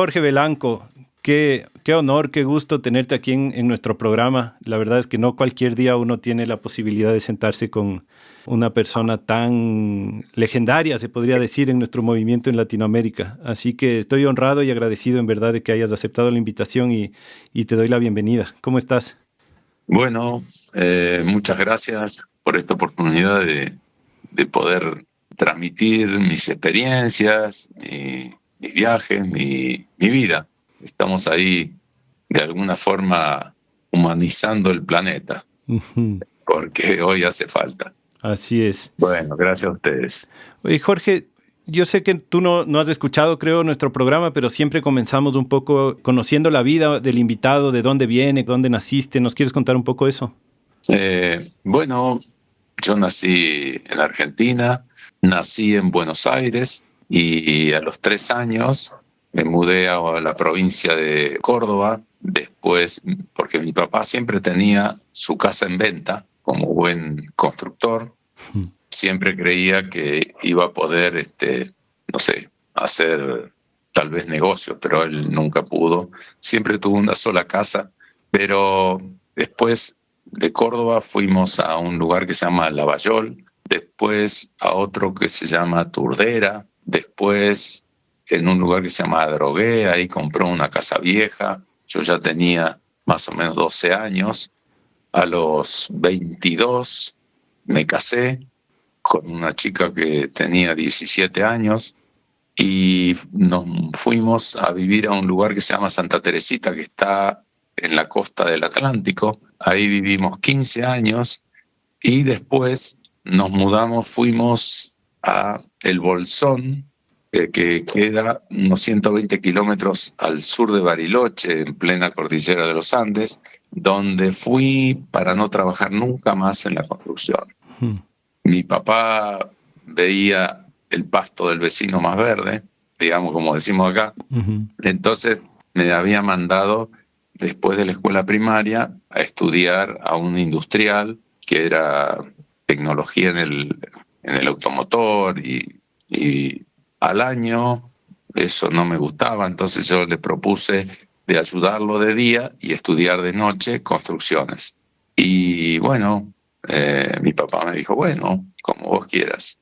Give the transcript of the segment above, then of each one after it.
Jorge Belanco, qué honor, qué gusto tenerte aquí en nuestro programa. La verdad es que no cualquier día uno tiene la posibilidad de sentarse con una persona tan legendaria, se podría decir, en nuestro movimiento en Latinoamérica. Así que estoy honrado y agradecido en verdad de que hayas aceptado la invitación y te doy la bienvenida. ¿Cómo estás? Bueno, muchas gracias por esta oportunidad de poder transmitir mis experiencias, mis viajes, mi vida. Estamos ahí de alguna forma humanizando el planeta, Ujú. porque hoy hace falta. Así es. Bueno, gracias a ustedes. Oye, Jorge, yo sé que tú no has escuchado, creo, nuestro programa, pero siempre comenzamos un poco conociendo la vida del invitado, de dónde viene, dónde naciste. ¿Nos quieres contar un poco eso? Bueno, yo nací en Argentina, nací en Buenos Aires y a los 3 años me mudé a la provincia de Córdoba. Después, porque mi papá siempre tenía su casa en venta como buen constructor, siempre creía que iba a poder, no sé, hacer tal vez negocios, pero él nunca pudo. Siempre tuvo una sola casa, pero después de Córdoba fuimos a un lugar que se llama Lavallol, después a otro que se llama Turdera, después en un lugar que se llama Drogué, ahí compró una casa vieja. Yo ya tenía más o menos 12 años. A los 22 me casé con una chica que tenía 17 años y nos fuimos a vivir a un lugar que se llama Santa Teresita, que está en la costa del Atlántico. Ahí vivimos 15 años y después nos mudamos, fuimos a El Bolsón, que queda unos 120 kilómetros al sur de Bariloche, en plena cordillera de los Andes, donde fui para no trabajar nunca más en la construcción. Mi papá veía el pasto del vecino más verde, digamos como decimos acá. Entonces me había mandado, después de la escuela primaria, a estudiar a un industrial que era tecnología en el automotor y al año eso no me gustaba, entonces yo le propuse de ayudarlo de día y estudiar de noche construcciones. Y bueno, mi papá me dijo, bueno, como vos quieras.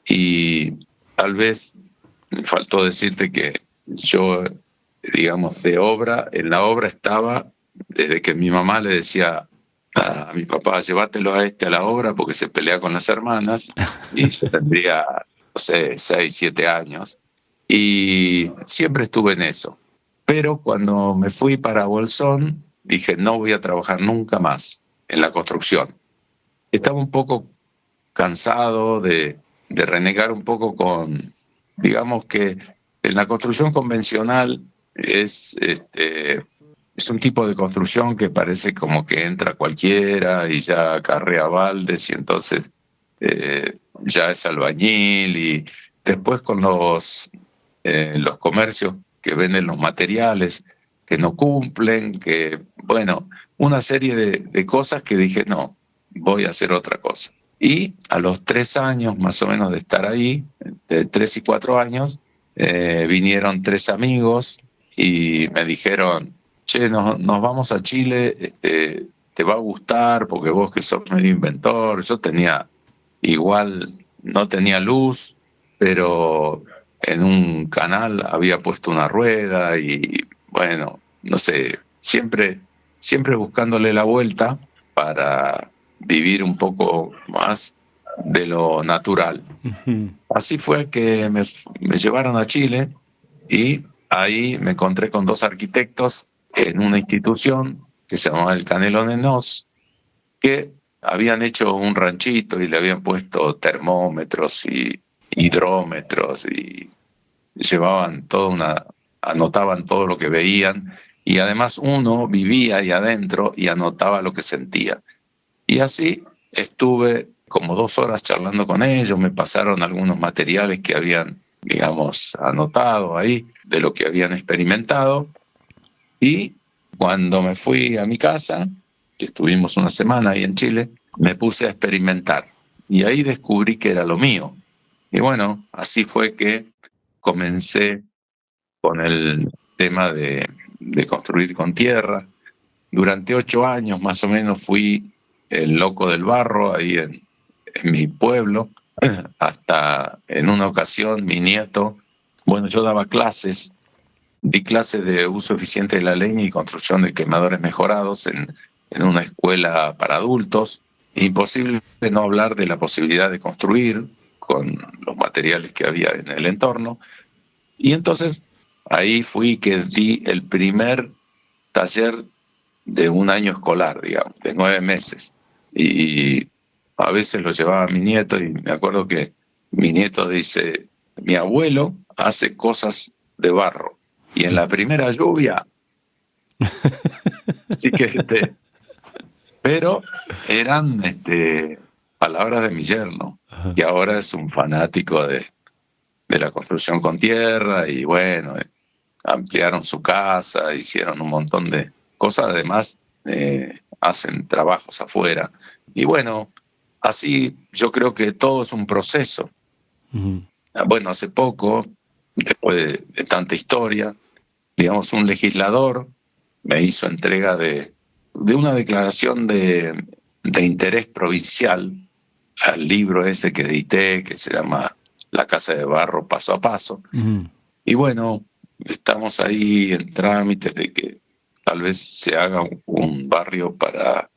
Y tal vez me faltó decirte que yo, digamos, en la obra estaba desde que mi mamá le decía a mi papá, llévatelo a la obra porque se pelea con las hermanas, y yo tendría, no sé, 6, 7 años, y siempre estuve en eso. Pero cuando me fui para Bolsón, dije, no voy a trabajar nunca más en la construcción. Estaba un poco cansado de renegar un poco digamos que en la construcción convencional es un tipo de construcción que parece como que entra cualquiera y ya acarrea baldes y entonces ya es albañil, y después con los comercios que venden los materiales que no cumplen, que bueno, una serie de cosas que dije, no, voy a hacer otra cosa. Y a los 3 años más o menos de estar ahí, de 3 y 4 años, vinieron 3 amigos y me dijeron, che, nos vamos a Chile, te va a gustar porque vos que sos medio inventor. Yo no tenía luz, pero en un canal había puesto una rueda y bueno, no sé, siempre buscándole la vuelta para vivir un poco más de lo natural. Así fue que me llevaron a Chile y ahí me encontré con 2 arquitectos en una institución que se llamaba el Canelón en Oz, que habían hecho un ranchito y le habían puesto termómetros y hidrómetros y anotaban todo lo que veían, y además uno vivía ahí adentro y anotaba lo que sentía. Y así estuve como 2 horas charlando con ellos, me pasaron algunos materiales que habían, digamos, anotado ahí de lo que habían experimentado, y cuando me fui a mi casa, que estuvimos una semana ahí en Chile, me puse a experimentar y ahí descubrí que era lo mío. Y bueno, así fue que comencé con el tema de construir con tierra. Durante 8 años más o menos fui el loco del barro ahí en mi pueblo, hasta en una ocasión mi nieto, bueno, yo daba clases, di clases de uso eficiente de la leña y construcción de quemadores mejorados en una escuela para adultos. Imposible no hablar de la posibilidad de construir con los materiales que había en el entorno. Y entonces ahí fui que di el primer taller de un año escolar, digamos, de 9 meses. Y a veces lo llevaba a mi nieto y me acuerdo que mi nieto dice, mi abuelo hace cosas de barro y en la primera lluvia, sí que pero eran palabras de mi yerno, que ahora es un fanático de la construcción con tierra y bueno, ampliaron su casa, hicieron un montón de cosas, además hacen trabajos afuera. Y bueno, así yo creo que todo es un proceso. Uh-huh. Bueno, hace poco, después de tanta historia, digamos, un legislador me hizo entrega de una declaración de interés provincial al libro ese que edité, que se llama La Casa de Barro Paso a Paso. Uh-huh. Y bueno, estamos ahí en trámites de que tal vez se haga un barrio para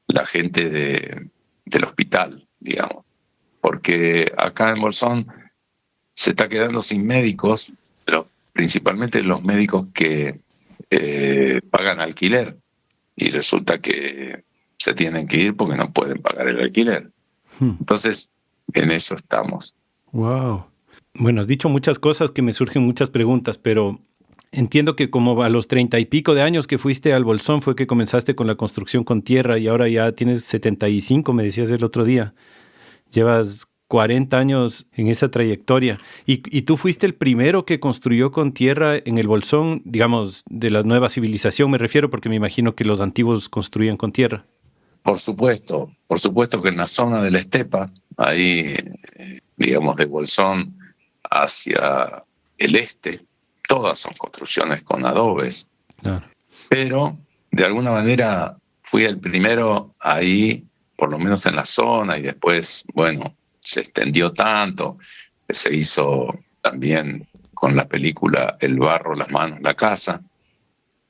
la gente del hospital, digamos. Porque acá en Bolsón se está quedando sin médicos, pero principalmente los médicos que pagan alquiler. Y resulta que se tienen que ir porque no pueden pagar el alquiler. Entonces, en eso estamos. Wow. Bueno, has dicho muchas cosas que me surgen muchas preguntas, pero entiendo que como a los 30 y pico de años que fuiste al Bolsón fue que comenzaste con la construcción con tierra y ahora ya tienes 75, me decías el otro día. Llevas 40 años en esa trayectoria. ¿Y tú fuiste el primero que construyó con tierra en el Bolsón, digamos, de la nueva civilización me refiero, porque me imagino que los antiguos construían con tierra? Por supuesto que en la zona de la estepa, ahí, digamos, de Bolsón hacia el este, todas son construcciones con adobes. Claro. Pero, de alguna manera, fui el primero ahí, por lo menos en la zona, y después, bueno, se extendió tanto, que se hizo también con la película El barro, las manos, la casa,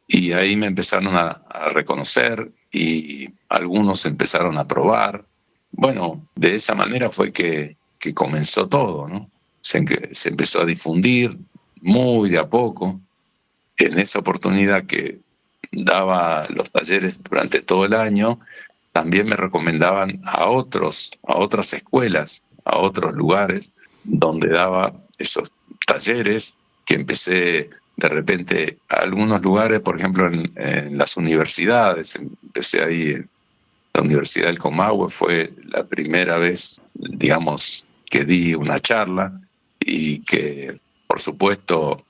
y ahí me empezaron a reconocer y algunos empezaron a probar. Bueno, de esa manera fue que comenzó todo, ¿no? Se empezó a difundir muy de a poco. En esa oportunidad que daba los talleres durante todo el año, también me recomendaban a otras escuelas, a otros lugares donde daba esos talleres, que empecé de repente a algunos lugares, por ejemplo en las universidades. Empecé ahí en la Universidad del Comahue, fue la primera vez, digamos, que di una charla y que, por supuesto,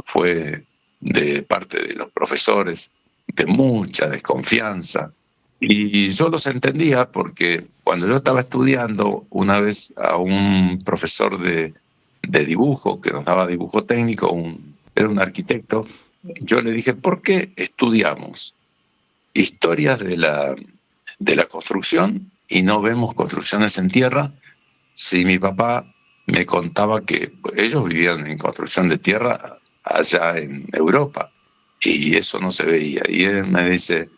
fue de parte de los profesores de mucha desconfianza. Y yo los entendía porque cuando yo estaba estudiando, una vez a un profesor de dibujo, que nos daba dibujo técnico, era un arquitecto, yo le dije, ¿por qué estudiamos historias de la construcción y no vemos construcciones en tierra? Si mi papá me contaba que ellos vivían en construcción de tierra allá en Europa y eso no se veía. Y él me dice,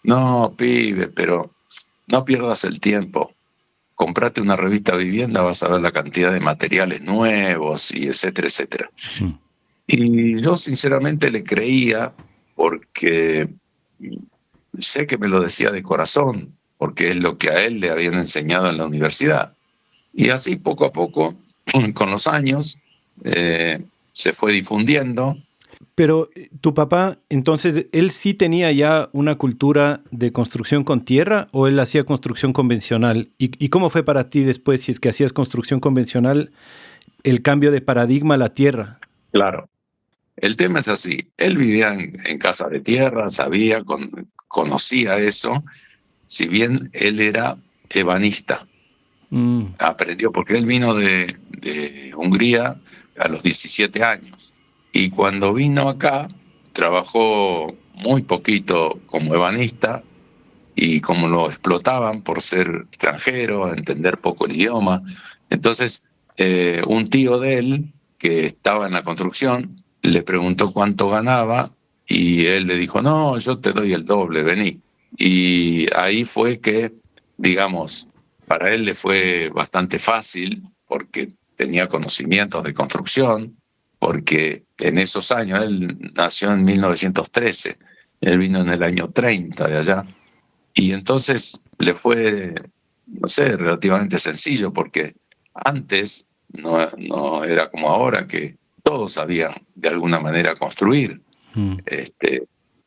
no, pibe, pero no pierdas el tiempo. Comprate una revista Vivienda, vas a ver la cantidad de materiales nuevos y etcétera, etcétera. Sí. Y yo sinceramente le creía porque sé que me lo decía de corazón, porque es lo que a él le habían enseñado en la universidad. Y así poco a poco, con los años, se fue difundiendo. Pero tu papá, entonces, ¿él sí tenía ya una cultura de construcción con tierra o él hacía construcción convencional? ¿Y cómo fue para ti después, si es que hacías construcción convencional, el cambio de paradigma a la tierra? Claro. El tema es así. Él vivía en casa de tierra, conocía eso, si bien él era ebanista. Aprendió, porque él vino de Hungría a los 17 años. Y cuando vino acá, trabajó muy poquito como ebanista y como lo explotaban por ser extranjero, entender poco el idioma. Entonces, un tío de él, que estaba en la construcción, le preguntó cuánto ganaba y él le dijo, no, yo te doy el doble, vení. Y ahí fue que, digamos, para él le fue bastante fácil porque tenía conocimientos de construcción, porque en esos años, él nació en 1913, él vino en el año 30 de allá, y entonces le fue, no sé, relativamente sencillo, porque antes no era como ahora, que todos sabían de alguna manera construir. Mm.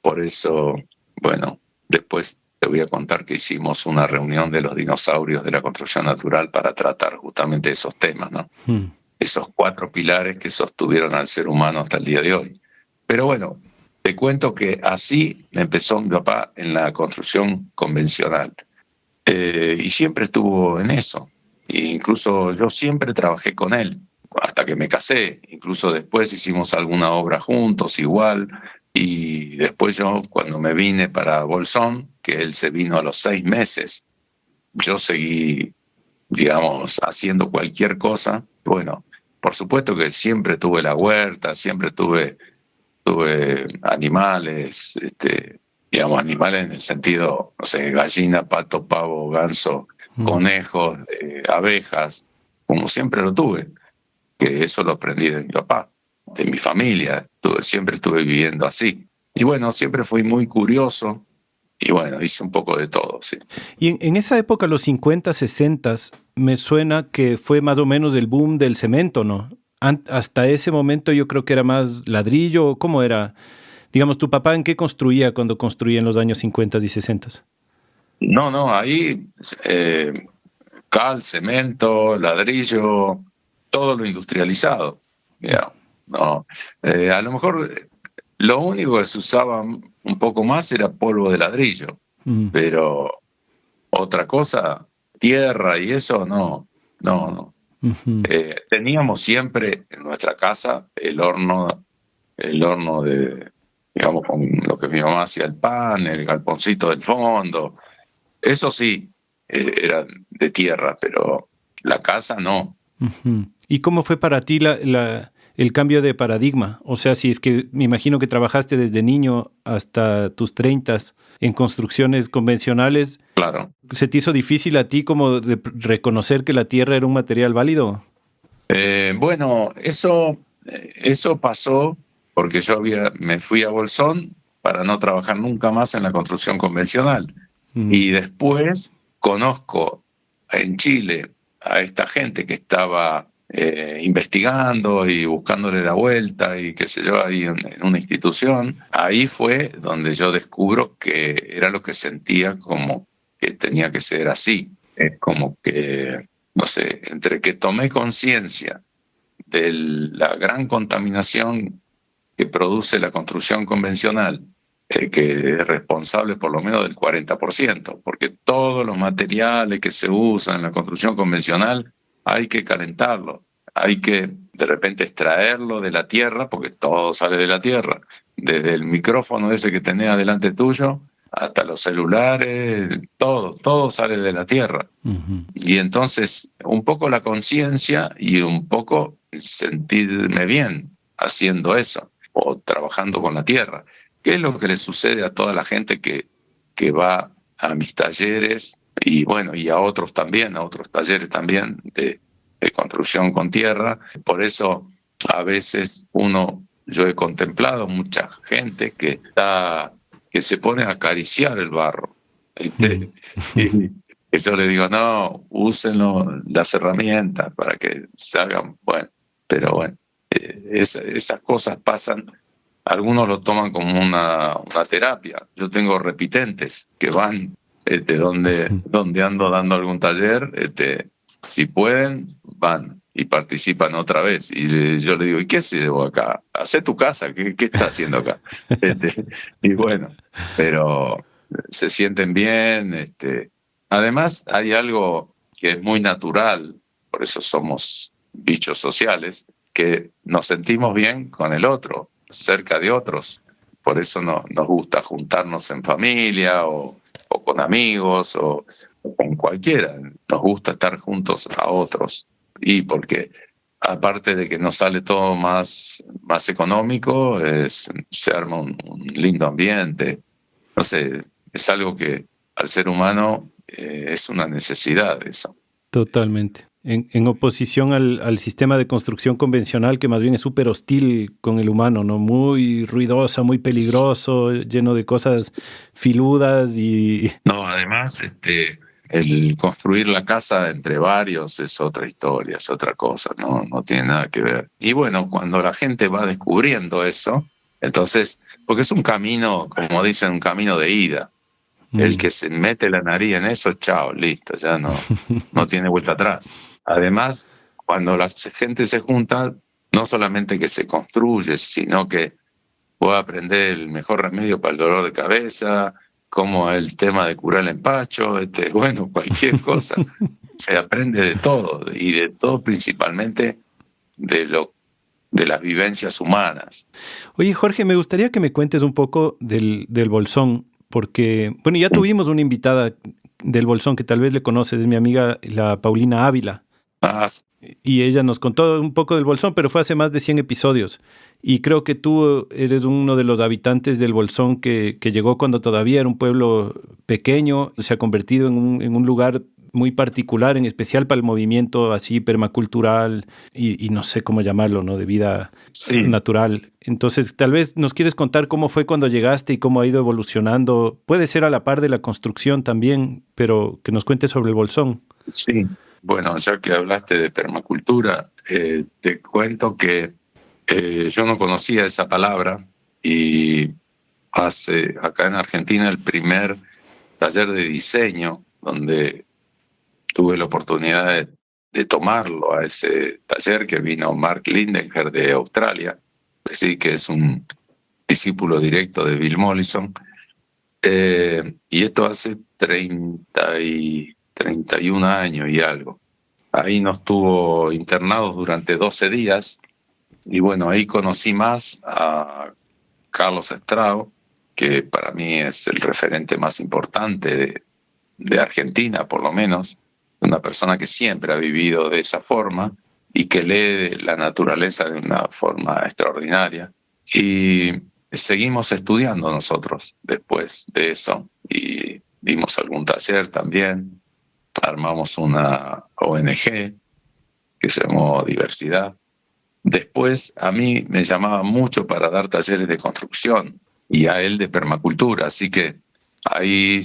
Por eso, bueno, después te voy a contar que hicimos una reunión de los dinosaurios de la construcción natural para tratar justamente esos temas, ¿no? Mm. Esos 4 pilares que sostuvieron al ser humano hasta el día de hoy. Pero bueno, te cuento que así empezó mi papá en la construcción convencional. Y siempre estuvo en eso. E incluso yo siempre trabajé con él, hasta que me casé. Incluso después hicimos alguna obra juntos, igual. Y después yo, cuando me vine para Bolsón, que él se vino a los 6 meses, yo seguí, digamos, haciendo cualquier cosa. Bueno, por supuesto que siempre tuve la huerta, siempre tuve animales, digamos, animales en el sentido, no sé, gallina, pato, pavo, ganso, Mm. conejos, abejas, como siempre lo tuve, que eso lo aprendí de mi papá, de mi familia, siempre estuve viviendo así. Y bueno, siempre fui muy curioso y bueno, hice un poco de todo, sí. Y en esa época, los 50, 60, me suena que fue más o menos el boom del cemento, ¿no? Hasta ese momento yo creo que era más ladrillo. ¿Cómo era? Digamos, ¿tu papá en qué construía cuando construía en los años 50 y 60? No, no, ahí cal, cemento, ladrillo, todo lo industrializado, digamos, ¿no? A lo mejor lo único que se usaba un poco más era polvo de ladrillo, Mm. pero otra cosa, tierra y eso, no, no, no. Ujú. Teníamos siempre en nuestra casa el horno de, digamos, con lo que mi mamá hacía el pan, el galponcito del fondo, eso sí, era de tierra, pero la casa no. Ujú. ¿Y cómo fue para ti el cambio de paradigma? O sea, si es que me imagino que trabajaste desde niño hasta tus 30 en construcciones convencionales, Claro. ¿se te hizo difícil a ti como de reconocer que la tierra era un material válido? Bueno, eso pasó porque me fui a Bolsón para no trabajar nunca más en la construcción convencional. Mm. Y después conozco en Chile a esta gente que estaba investigando y buscándole la vuelta y qué sé yo, ahí en una institución. Ahí fue donde yo descubro que era lo que sentía, como que tenía que ser así. Es como que, no sé, entre que tomé conciencia de la gran contaminación que produce la construcción convencional, que es responsable por lo menos del 40%, porque todos los materiales que se usan en la construcción convencional hay que calentarlo, hay que de repente extraerlo de la tierra, porque todo sale de la tierra, desde el micrófono ese que tenés adelante tuyo hasta los celulares, todo sale de la tierra. Ujú. Y entonces un poco la conciencia y un poco sentirme bien haciendo eso o trabajando con la tierra. ¿Qué es lo que le sucede a toda la gente que va a mis talleres y bueno, y a otros también, a otros talleres también de construcción con tierra? Por eso a veces yo he contemplado mucha gente que se pone a acariciar el barro. Mm. ¿Viste? Y que yo le digo, no, úsenlo, las herramientas para que se hagan, bueno, pero bueno, esas cosas pasan. Algunos lo toman como una terapia. Yo tengo repitentes que van donde ando dando algún taller, si pueden, van y participan otra vez. Y yo le digo, ¿y qué haces vos acá? Hacé tu casa, ¿qué estás haciendo acá? Y bueno, pero se sienten bien. Además, hay algo que es muy natural, por eso somos bichos sociales, que nos sentimos bien con el otro, cerca de otros. por eso nos gusta juntarnos en familia o con amigos o con cualquiera. Nos gusta estar juntos a otros. Y porque aparte de que nos sale todo más económico, se arma un lindo ambiente. No sé, es algo que al ser humano es una necesidad eso. Totalmente. En oposición al sistema de construcción convencional, que más bien es súper hostil con el humano, ¿no? Muy ruidosa, muy peligroso, lleno de cosas filudas y... No, además, el construir la casa entre varios es otra historia, es otra cosa, no tiene nada que ver. Y bueno, cuando la gente va descubriendo eso, entonces, porque es un camino, como dicen, un camino de ida. El que se mete la nariz en eso, chao, listo, ya no tiene vuelta atrás. Además, cuando la gente se junta, no solamente que se construye, sino que puede aprender el mejor remedio para el dolor de cabeza, como el tema de curar el empacho, bueno, cualquier cosa. Se aprende de todo, y de todo principalmente de las vivencias humanas. Oye, Jorge, me gustaría que me cuentes un poco del Bolsón, porque, bueno, ya tuvimos una invitada del Bolsón que tal vez le conoces, es mi amiga la Paulina Ávila. Ah, Y ella nos contó un poco del Bolsón, pero fue hace más de 100 episodios. Y creo que tú eres uno de los habitantes del Bolsón que llegó cuando todavía era un pueblo pequeño, se ha convertido en un lugar muy particular, en especial para el movimiento así permacultural y no sé cómo llamarlo, ¿no? De vida sí. natural. Entonces, tal vez nos quieres contar cómo fue cuando llegaste y cómo ha ido evolucionando. Puede ser a la par de la construcción también, pero que nos cuentes sobre el Bolsón. Sí. Bueno, ya que hablaste de permacultura, te cuento que yo no conocía esa palabra y hace acá en Argentina el primer taller de diseño donde tuve la oportunidad de tomarlo a ese taller, que vino Mark Lindenger de Australia, sí, que es un discípulo directo de Bill Mollison, y esto hace 31 años y algo. Ahí nos tuvo internados durante 12 días y bueno, ahí conocí más a Carlos Estrao, que para mí es el referente más importante de Argentina, por lo menos, una persona que siempre ha vivido de esa forma y que lee la naturaleza de una forma extraordinaria. Y seguimos estudiando nosotros después de eso y dimos algún taller también. Armamos una ONG que se llamó Diversidad. Después a mí me llamaba mucho para dar talleres de construcción y a él de permacultura, así que ahí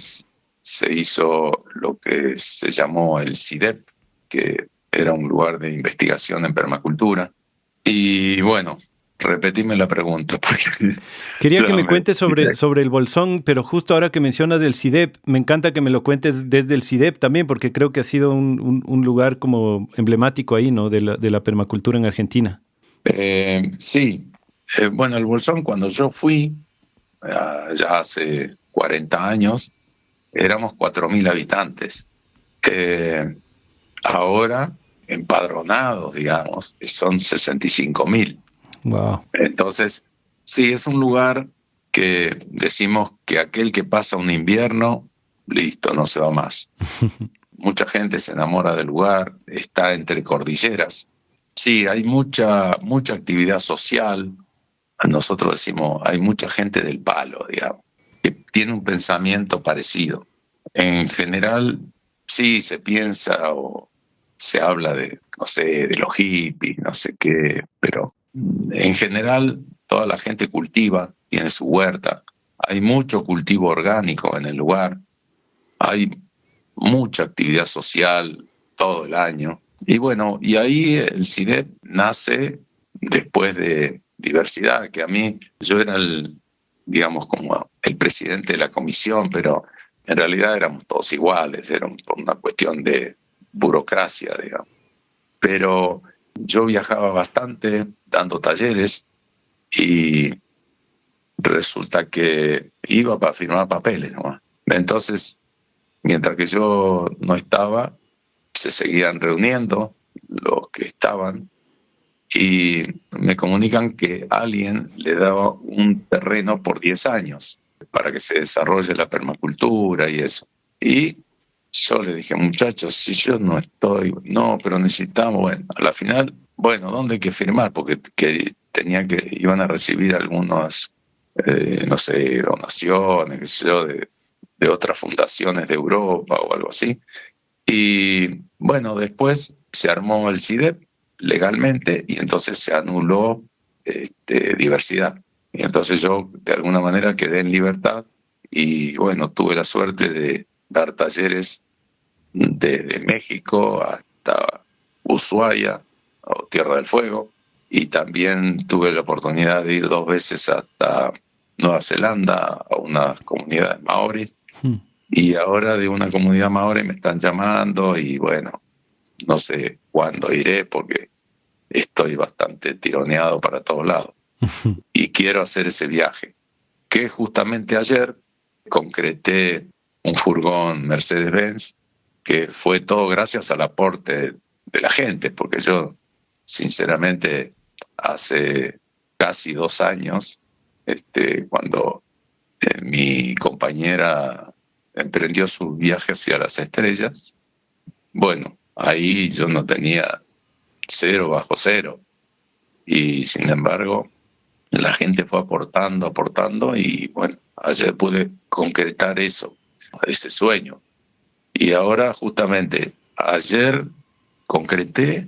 se hizo lo que se llamó el CIDEP, que era un lugar de investigación en permacultura. Y bueno, repetime la pregunta. Porque quería que me cuentes sobre el Bolsón, pero justo ahora que mencionas el CIDEP, me encanta que me lo cuentes desde el CIDEP también, porque creo que ha sido un lugar como emblemático ahí, ¿no? De la permacultura en Argentina. Sí. Bueno, el Bolsón, cuando yo fui, ya hace 40 años, éramos 4.000 habitantes. Ahora, empadronados, digamos, son 65.000. Wow. Entonces, sí, es un lugar que decimos que aquel que pasa un invierno, listo, no se va más. Mucha gente se enamora del lugar, está entre cordilleras. Sí, hay mucha actividad social. Nosotros decimos, hay mucha gente del palo, digamos, que tiene un pensamiento parecido. En general, sí, se piensa o se habla de, no sé, de los hippies, no sé qué, pero en general toda la gente cultiva, tiene su huerta, hay mucho cultivo orgánico en el lugar, hay mucha actividad social todo el año. Y bueno, y ahí el CIDEP nace después de Diversidad, que a mí, yo era digamos, como el presidente de la comisión, pero en realidad éramos todos iguales, era por una cuestión de burocracia, digamos. Pero yo viajaba bastante dando talleres y resulta que iba para firmar papeles nomás. Entonces, mientras que yo no estaba, se seguían reuniendo los que estaban y me comunican que alguien le daba un terreno por 10 años para que se desarrolle la permacultura y eso. Y yo le dije, muchachos, si yo no estoy, no, pero necesitamos, bueno, a la final, bueno, ¿dónde hay que firmar? Porque iban a recibir algunos, no sé, donaciones, qué sé yo, de otras fundaciones de Europa o algo así. Y bueno, después se armó el CIDEP legalmente y entonces se anuló diversidad. Y entonces yo de alguna manera quedé en libertad y bueno, tuve la suerte de dar talleres desde México hasta Ushuaia o Tierra del Fuego, y también tuve la oportunidad de ir 2 veces hasta Nueva Zelanda a unas comunidades maoris, y ahora de una comunidad maori me están llamando y bueno, no sé cuándo iré porque estoy bastante tironeado para todos lados y quiero hacer ese viaje, que justamente ayer concreté un furgón Mercedes-Benz, que fue todo gracias al aporte de la gente, porque yo, sinceramente, hace casi 2 años, cuando mi compañera emprendió su viaje hacia las estrellas, bueno, ahí yo no tenía 0 bajo 0, y sin embargo, la gente fue aportando, y bueno, ayer pude concretar eso, ese sueño. Y ahora justamente ayer concreté,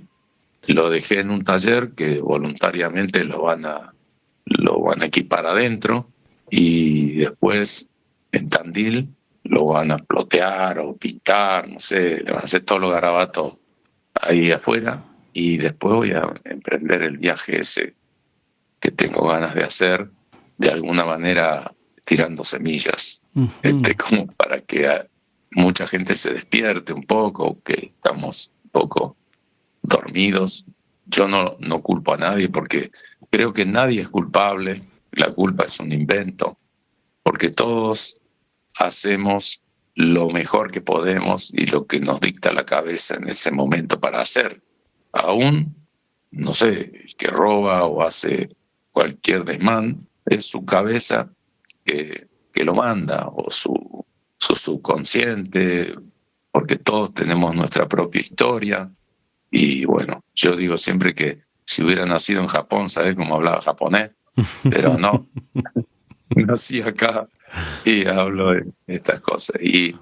lo dejé en un taller que voluntariamente lo van a equipar adentro, y después en Tandil lo van a plotear o pintar, no sé, le van a hacer todos los garabatos ahí afuera, y después voy a emprender el viaje ese que tengo ganas de hacer, de alguna manera tirando semillas, como para que mucha gente se despierte un poco, que estamos un poco dormidos. Yo no culpo a nadie porque creo que nadie es culpable, la culpa es un invento, porque todos hacemos lo mejor que podemos y lo que nos dicta la cabeza en ese momento para hacer. Aún, no sé, el que roba o hace cualquier desmán, es su cabeza que lo manda, o su subconsciente, porque todos tenemos nuestra propia historia. Y bueno, yo digo siempre que si hubiera nacido en Japón, ¿sabes cómo hablaba japonés? Pero no, nací acá y hablo de estas cosas. Y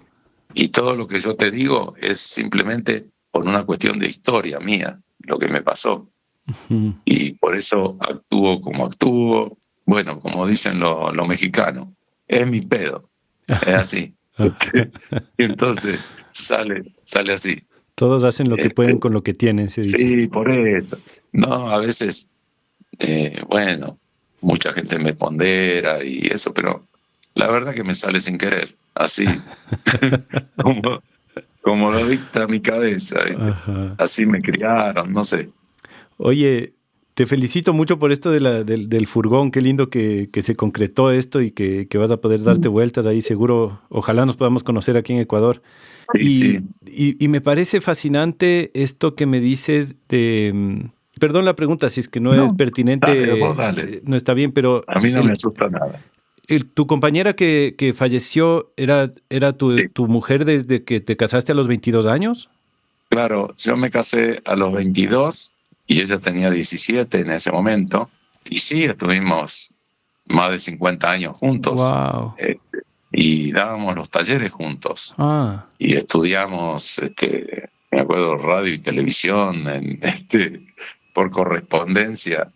todo lo que yo te digo es simplemente por una cuestión de historia mía, lo que me pasó. Y por eso actúo como actúo. Bueno, como dicen los mexicanos, es mi pedo. Es así. Y entonces sale así. Todos hacen lo que pueden con lo que tienen, se dice. Sí, por eso. No, a veces, bueno, mucha gente me pondera y eso, pero la verdad que me sale sin querer, así, como lo dicta mi cabeza, ¿viste? Así me criaron, no sé. Oye, te felicito mucho por esto del furgón. Qué lindo que se concretó esto y que vas a poder darte vueltas ahí, seguro. Ojalá nos podamos conocer aquí en Ecuador. Sí. Y me parece fascinante esto que me dices de... Perdón la pregunta, si es que no es pertinente, dale. No está bien, pero... A mí no me asusta nada. Tu compañera que falleció era tu mujer desde que te casaste a los 22 años. Claro, yo me casé a los 22 y ella tenía 17 en ese momento. Y sí, estuvimos más de 50 años juntos. Wow. Y dábamos los talleres juntos. Y estudiamos, me acuerdo, radio y televisión por correspondencia.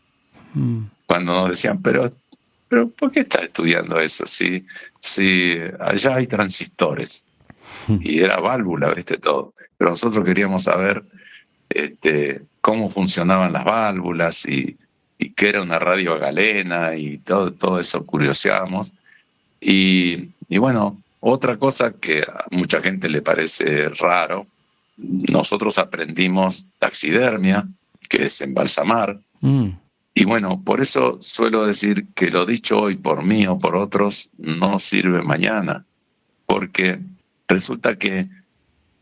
Cuando nos decían, pero ¿por qué estás estudiando eso? Si allá hay transistores. Y era válvula, ¿viste? Todo. Pero nosotros queríamos saber cómo funcionaban las válvulas y qué era una radio galena, y todo eso curioseábamos. Y bueno, otra cosa que a mucha gente le parece raro, nosotros aprendimos taxidermia, que es embalsamar. Y bueno, por eso suelo decir que lo dicho hoy por mí o por otros no sirve mañana, porque resulta que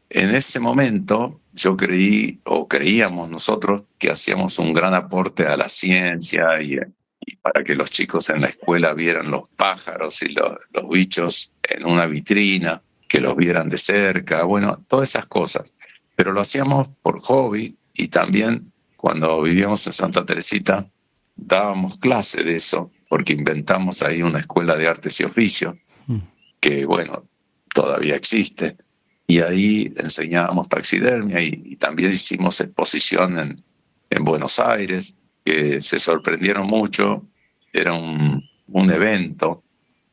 en ese momento yo creí, o creíamos nosotros, que hacíamos un gran aporte a la ciencia y para que los chicos en la escuela vieran los pájaros y los bichos en una vitrina, que los vieran de cerca, bueno, todas esas cosas. Pero lo hacíamos por hobby y también cuando vivíamos en Santa Teresita dábamos clase de eso, porque inventamos ahí una escuela de artes y oficios, que bueno, todavía existe. Y ahí enseñábamos taxidermia y también hicimos exposición en Buenos Aires, que se sorprendieron mucho. Era un evento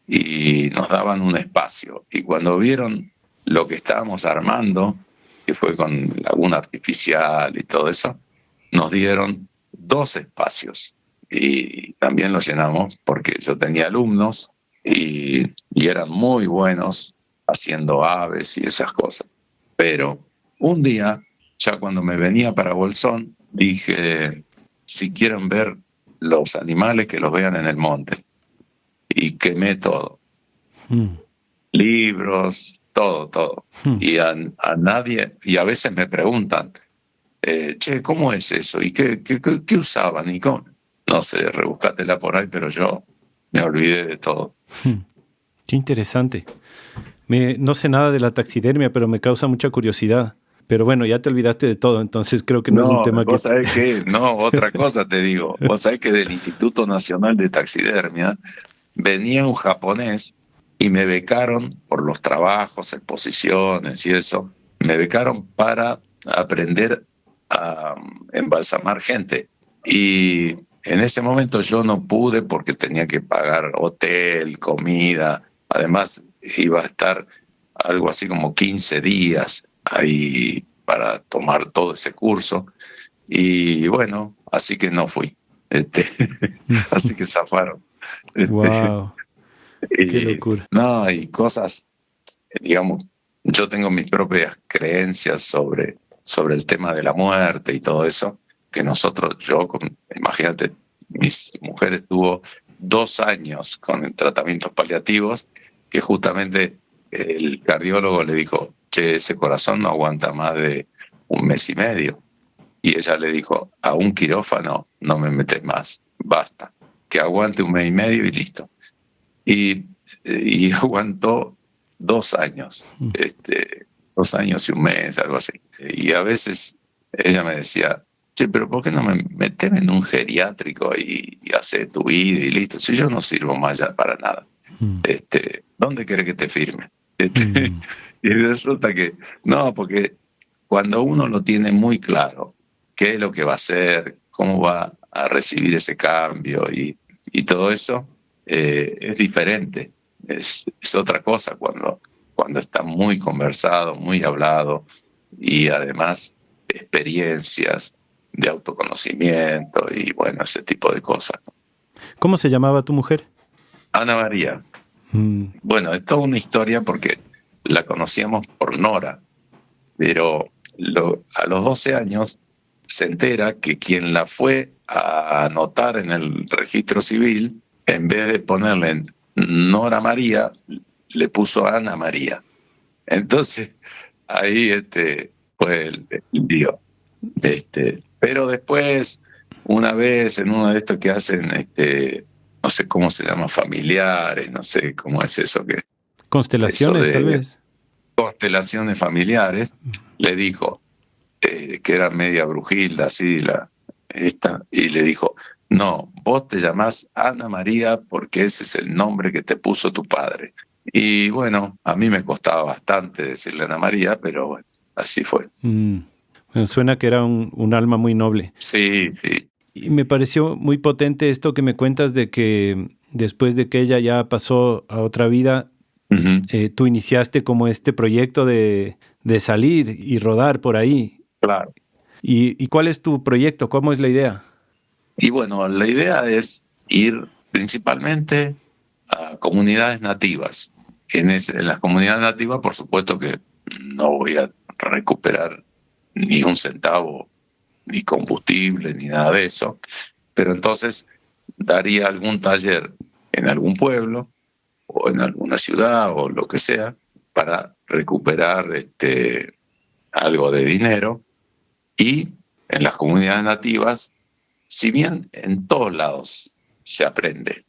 y nos daban un espacio. Y cuando vieron lo que estábamos armando, que fue con laguna artificial y todo eso, nos dieron 2 espacios. Y también los llenamos porque yo tenía alumnos y eran muy buenos haciendo aves y esas cosas. Pero un día, ya cuando me venía para Bolsón, dije, si quieren ver los animales, que los vean en el monte. Y quemé todo. Libros, todo. Y a nadie, y a veces me preguntan, che, ¿cómo es eso? ¿Y qué usaban? ¿Y cómo? No sé, rebúscatela por ahí, pero yo me olvidé de todo. Qué interesante. No sé nada de la taxidermia, pero me causa mucha curiosidad. Pero bueno, ya te olvidaste de todo, entonces creo que no es un tema que... Vos sabés que, no, otra cosa te digo. Vos sabés que del Instituto Nacional de Taxidermia venía un japonés y me becaron por los trabajos, exposiciones y eso. Me becaron para aprender a embalsamar gente. Y en ese momento yo no pude porque tenía que pagar hotel, comida. Además, iba a estar algo así como 15 días ahí para tomar todo ese curso. Y bueno, así que no fui. Así que zafaron. Wow, qué Y, locura. no, hay cosas, digamos, yo tengo mis propias creencias sobre el tema de la muerte y todo eso, que nosotros, imagínate, mi mujer estuvo 2 años con tratamientos paliativos, que justamente el cardiólogo le dijo, che, ese corazón no aguanta más de 1 mes y medio. Y ella le dijo, a un quirófano no me metes más, basta, que aguante 1 mes y medio y listo. Y aguantó 2 años, 2 años y 1 mes, algo así. Y a veces ella me decía, che, pero ¿por qué no me metes en un geriátrico y hace tu vida y listo? Si yo no sirvo más ya para nada. ¿Dónde querés que te firme? Y resulta que no, porque cuando uno lo tiene muy claro, qué es lo que va a hacer, cómo va a recibir ese cambio y todo eso, es diferente. Es otra cosa cuando está muy conversado, muy hablado y además experiencias de autoconocimiento y bueno, ese tipo de cosas. ¿Cómo se llamaba tu mujer? Ana María. Bueno, es toda una historia porque la conocíamos por Nora, pero a los 12 años se entera que quien la fue a anotar en el registro civil, en vez de ponerle Nora María, le puso Ana María. Entonces, ahí fue el lío. Pero después, una vez en uno de estos que hacen, no sé cómo se llama, familiares, no sé cómo es eso que... Constelaciones, eso tal vez. Constelaciones familiares, le dijo, que era media brujilda, así, y le dijo, no, vos te llamás Ana María porque ese es el nombre que te puso tu padre. Y bueno, a mí me costaba bastante decirle Ana María, pero bueno, así fue. Bueno, suena que era un alma muy noble. Sí, sí. Y me pareció muy potente esto que me cuentas de que después de que ella ya pasó a otra vida, tú iniciaste como este proyecto de salir y rodar por ahí. Claro. ¿Y cuál es tu proyecto? ¿Cómo es la idea? Y bueno, la idea es ir principalmente a comunidades nativas. En las comunidades nativas, por supuesto que no voy a recuperar ni un centavo, ni combustible, ni nada de eso, pero entonces daría algún taller en algún pueblo o en alguna ciudad o lo que sea para recuperar algo de dinero Y en las comunidades nativas, si bien en todos lados se aprende,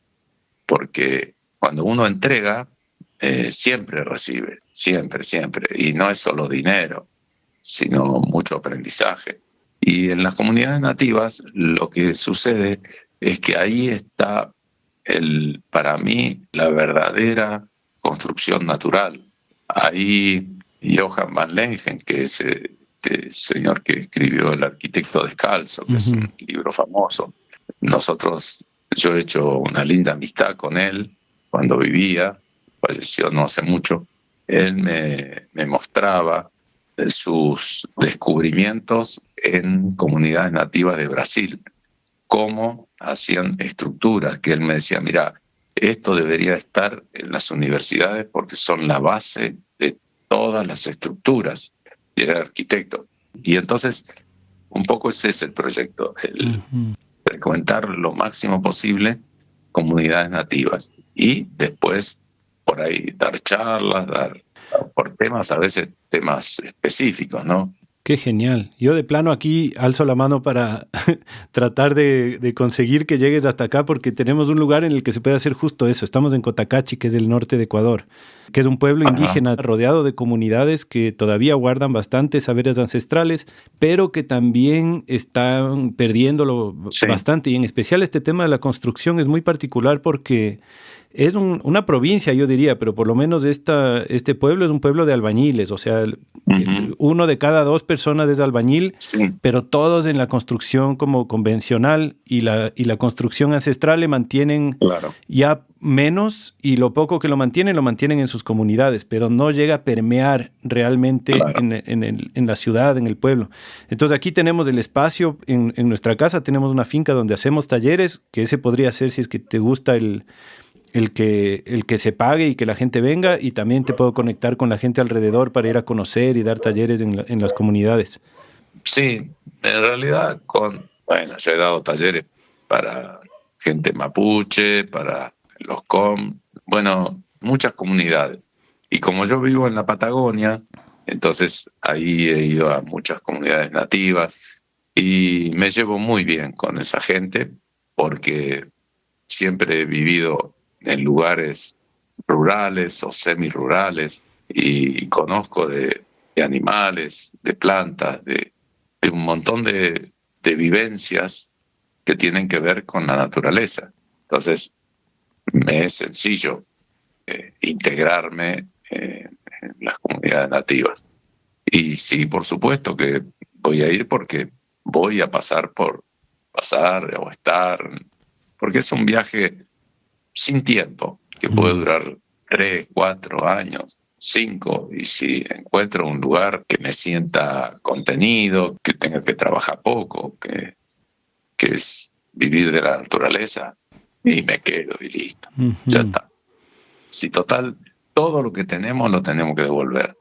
porque cuando uno entrega, siempre recibe, siempre, siempre. Y no es solo dinero, sino mucho aprendizaje. Y en las comunidades nativas lo que sucede es que ahí está, para mí, la verdadera construcción natural. Ahí Johan van Leeuwen, que es este señor que escribió El arquitecto descalzo, que es un libro famoso. Yo he hecho una linda amistad con él cuando vivía, falleció no hace mucho. Él me mostraba sus descubrimientos en comunidades nativas de Brasil, cómo hacían estructuras, que él me decía, mira, esto debería estar en las universidades porque son la base de todas las estructuras. Y era arquitecto. Y entonces, un poco ese es el proyecto, el frecuentar lo máximo posible comunidades nativas y después por ahí dar charlas, por temas, a veces temas específicos, ¿no? Qué genial. Yo de plano aquí alzo la mano para tratar de conseguir que llegues hasta acá, porque tenemos un lugar en el que se puede hacer justo eso. Estamos en Cotacachi, que es del norte de Ecuador, que es un pueblo indígena rodeado de comunidades que todavía guardan bastantes saberes ancestrales, pero que también están perdiéndolo bastante. Y en especial este tema de la construcción es muy particular porque es una provincia, yo diría, pero por lo menos este pueblo es un pueblo de albañiles, o sea, uno de cada 2 personas es albañil, pero todos en la construcción como convencional y la construcción ancestral le mantienen ya menos, y lo poco que lo mantienen en sus comunidades, pero no llega a permear realmente en la ciudad, en el pueblo. Entonces aquí tenemos el espacio, en nuestra casa tenemos una finca donde hacemos talleres, que ese podría ser, si es que te gusta el que se pague y que la gente venga, y también te puedo conectar con la gente alrededor para ir a conocer y dar talleres en las comunidades. Sí, en realidad yo he dado talleres para gente mapuche, para los com, muchas comunidades. Y como yo vivo en la Patagonia, entonces ahí he ido a muchas comunidades nativas y me llevo muy bien con esa gente porque siempre he vivido en lugares rurales o semirurales y conozco de animales, de plantas, de un montón de vivencias que tienen que ver con la naturaleza. Entonces, me es sencillo integrarme en las comunidades nativas. Y sí, por supuesto que voy a ir porque voy a pasar o estar, porque es un viaje sin tiempo, que puede durar 3, 4 años, 5, y si encuentro un lugar que me sienta contenido, que tenga que trabajar poco, que es vivir de la naturaleza, y me quedo y listo, ya está. Si total, todo lo que tenemos lo tenemos que devolver.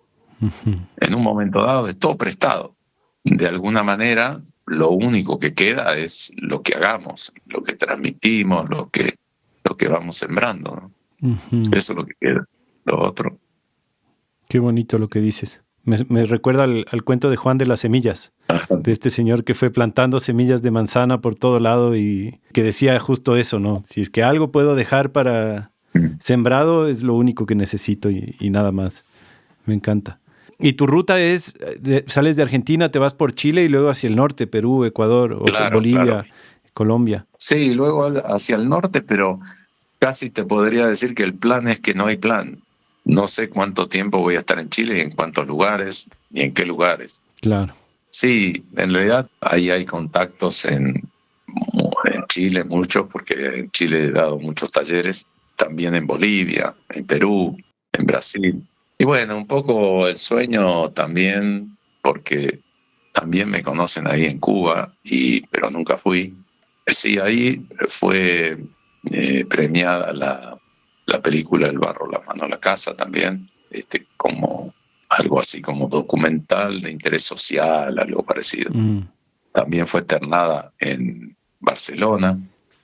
En un momento dado es todo prestado. De alguna manera, lo único que queda es lo que hagamos, lo que transmitimos, lo que vamos sembrando, ¿no? Eso es lo que queda. Lo otro. Qué bonito lo que dices. Me recuerda al cuento de Juan de las Semillas, de este señor que fue plantando semillas de manzana por todo lado y que decía justo eso, ¿no? Si es que algo puedo dejar para sembrado, es lo único que necesito y nada más. Me encanta. Y tu ruta es, sales de Argentina, te vas por Chile y luego hacia el norte, Perú, Ecuador, o Bolivia, Colombia. Sí, luego hacia el norte, pero casi te podría decir que el plan es que no hay plan. No sé cuánto tiempo voy a estar en Chile y en cuántos lugares y en qué lugares. Claro. Sí, en realidad ahí hay contactos en Chile, muchos, porque en Chile he dado muchos talleres, también en Bolivia, en Perú, en Brasil. Y bueno, un poco el sueño también, porque también me conocen ahí en Cuba, pero nunca fui. Sí, ahí fue premiada la película El barro, la mano, la casa también, como algo así como documental de interés social, algo parecido. También fue externada en Barcelona,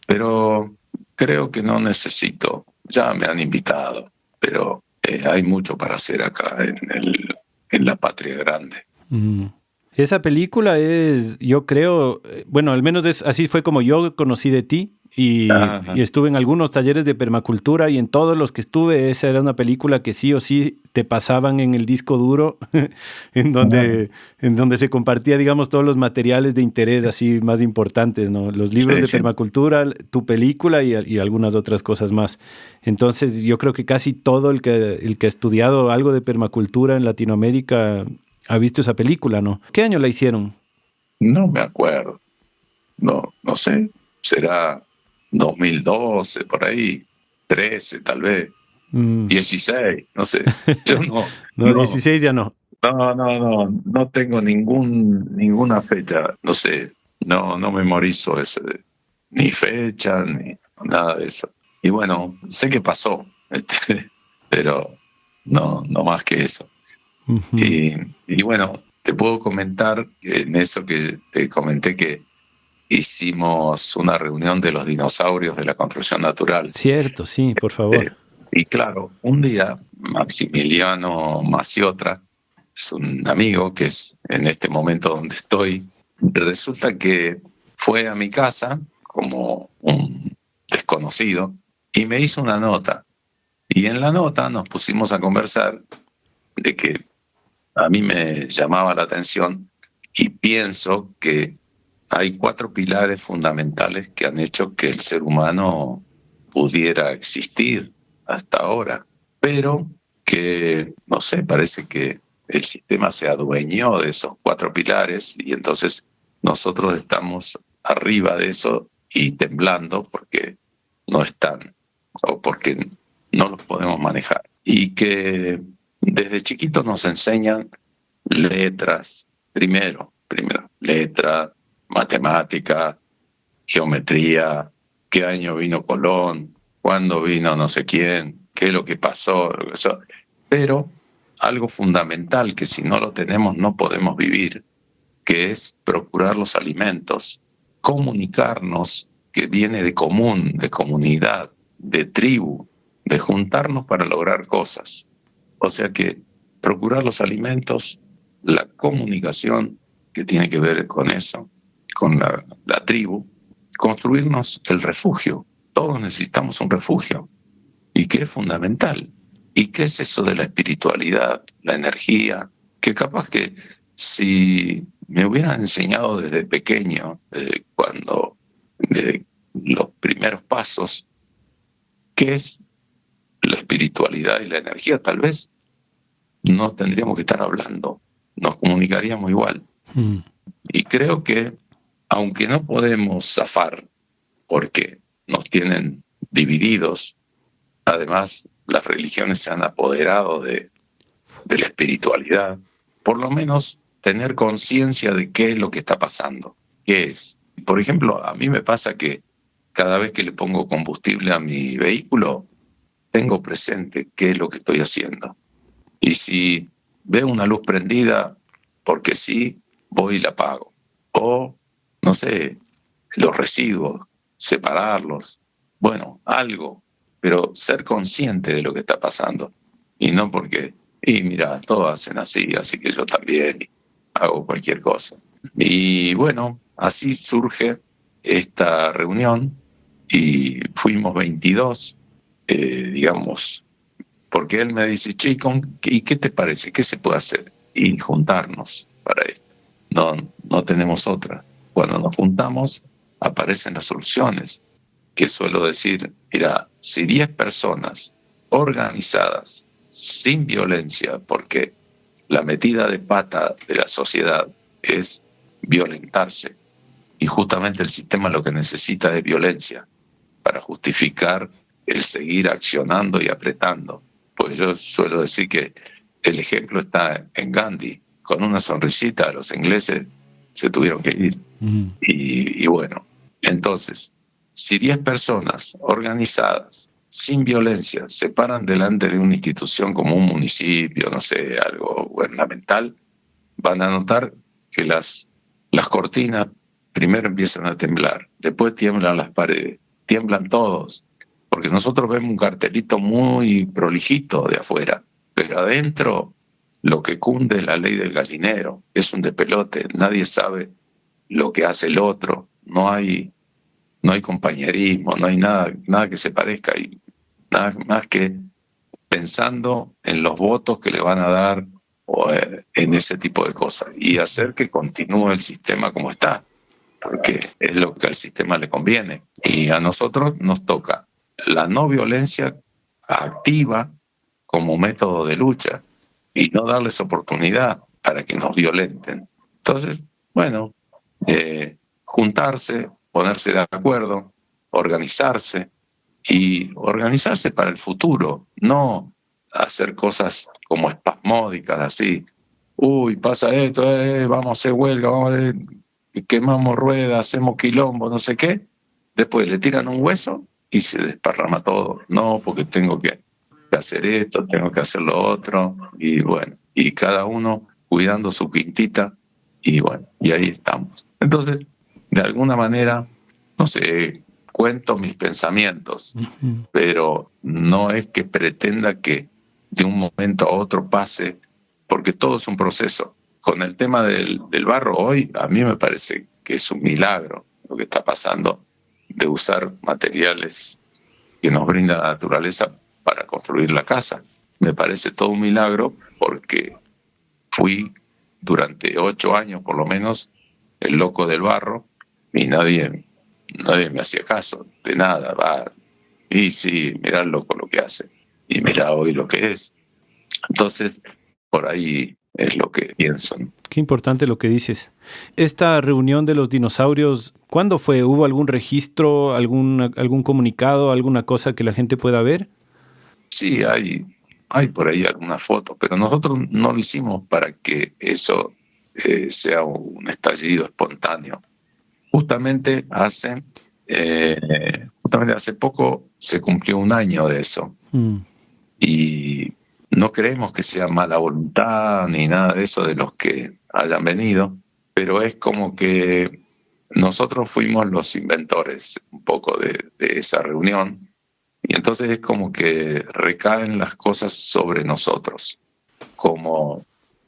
pero creo que no necesito, ya me han invitado, pero hay mucho para hacer acá en la patria grande. Esa película es, yo creo, bueno, al menos así fue como yo conocí de ti y estuve en algunos talleres de permacultura y en todos los que estuve, esa era una película que sí o sí te pasaban en el disco duro, en donde se compartía, digamos, todos los materiales de interés así más importantes, ¿no? Los libros de permacultura, tu película y algunas otras cosas más. Entonces, yo creo que casi todo el que ha estudiado algo de permacultura en Latinoamérica ha visto esa película, ¿no? ¿Qué año la hicieron? No me acuerdo. No sé. Será 2012, por ahí. 13, tal vez. 16, no sé. Yo no, 16 ya no. No tengo ninguna fecha. No sé. No memorizo ese, ni fecha, ni nada de eso. Y bueno, sé que pasó, pero no más que eso. Uh-huh. Y bueno, te puedo comentar en eso que te comenté que hicimos una reunión de los dinosaurios de la construcción natural. Cierto, sí, por favor. Y claro, un día Maximiliano Maciotra, es un amigo que es en este momento donde estoy, resulta que fue a mi casa como un desconocido y me hizo una nota. Y en la nota nos pusimos a conversar de que a mí me llamaba la atención y pienso que hay 4 pilares fundamentales que han hecho que el ser humano pudiera existir hasta ahora, pero que, no sé, parece que el sistema se adueñó de esos 4 pilares y entonces nosotros estamos arriba de eso y temblando porque no están o porque no los podemos manejar. Y que desde chiquitos nos enseñan letras, primero, letra, matemática, geometría, qué año vino Colón, cuándo vino no sé quién, qué es lo que pasó, pero algo fundamental que si no lo tenemos no podemos vivir, que es procurar los alimentos, comunicarnos, que viene de común, de comunidad, de tribu, de juntarnos para lograr cosas. O sea que procurar los alimentos, la comunicación, que tiene que ver con eso, con la tribu, construirnos el refugio. Todos necesitamos un refugio y que es fundamental. ¿Y qué es eso de la espiritualidad, la energía? Que capaz que si me hubieran enseñado desde pequeño, desde los primeros pasos, qué es la espiritualidad y la energía, tal vez no tendríamos que estar hablando, nos comunicaríamos igual. Y creo que, aunque no podemos zafar porque nos tienen divididos, además las religiones se han apoderado de la espiritualidad, por lo menos tener conciencia de qué es lo que está pasando, qué es. Por ejemplo, a mí me pasa que cada vez que le pongo combustible a mi vehículo, tengo presente qué es lo que estoy haciendo. Y si veo una luz prendida, porque sí, voy y la apago. O, no sé, los residuos, separarlos. Bueno, algo, pero ser consciente de lo que está pasando. Y no porque, y mira, todos hacen así que yo también hago cualquier cosa. Y bueno, así surge esta reunión y fuimos 22, digamos, porque él me dice, che, ¿y qué te parece? ¿Qué se puede hacer? Y juntarnos para esto. No tenemos otra. Cuando nos juntamos, aparecen las soluciones, que suelo decir, mira, si 10 personas organizadas, sin violencia, porque la metida de pata de la sociedad es violentarse, y justamente el sistema lo que necesita es violencia para justificar el seguir accionando y apretando. Pues yo suelo decir que el ejemplo está en Gandhi. Con una sonrisita los ingleses se tuvieron que ir. Y bueno, entonces, si 10 personas organizadas, sin violencia, se paran delante de una institución como un municipio, no sé, algo gubernamental, van a notar que las cortinas primero empiezan a temblar, después tiemblan las paredes, tiemblan todos, porque nosotros vemos un cartelito muy prolijito de afuera, pero adentro lo que cunde es la ley del gallinero, es un despelote, nadie sabe lo que hace el otro, no hay compañerismo, no hay nada que se parezca, y nada más que pensando en los votos que le van a dar o en ese tipo de cosas, y hacer que continúe el sistema como está, porque es lo que al sistema le conviene. Y a nosotros nos toca la no violencia activa como método de lucha y no darles oportunidad para que nos violenten. Entonces, bueno, juntarse, ponerse de acuerdo, organizarse y organizarse para el futuro, no hacer cosas como espasmódicas, así. Uy, pasa esto, vamos a hacer huelga, quemamos ruedas, hacemos quilombo, no sé qué. Después le tiran un hueso y se desparrama todo. No, porque tengo que hacer esto, tengo que hacer lo otro. Y bueno, y cada uno cuidando su quintita. Y bueno, y ahí estamos. Entonces, de alguna manera, no sé, cuento mis pensamientos, pero no es que pretenda que de un momento a otro pase, porque todo es un proceso. Con el tema del barro hoy, a mí me parece que es un milagro lo que está pasando de usar materiales que nos brinda la naturaleza para construir la casa. Me parece todo un milagro porque fui durante 8 años por lo menos el loco del barro y nadie me hacía caso de nada. Va, y sí, mirá el loco lo que hace y mirá hoy lo que es. Entonces, por ahí es lo que pienso, ¿no? Qué importante lo que dices. Esta reunión de los dinosaurios, ¿cuándo fue? ¿Hubo algún registro, algún comunicado, alguna cosa que la gente pueda ver? Sí, hay por ahí algunas fotos, pero nosotros no lo hicimos para que eso sea un estallido espontáneo. Justamente hace poco se cumplió 1 año de eso. Y no creemos que sea mala voluntad ni nada de eso de los que hayan venido, pero es como que nosotros fuimos los inventores un poco de esa reunión, y entonces es como que recaen las cosas sobre nosotros, como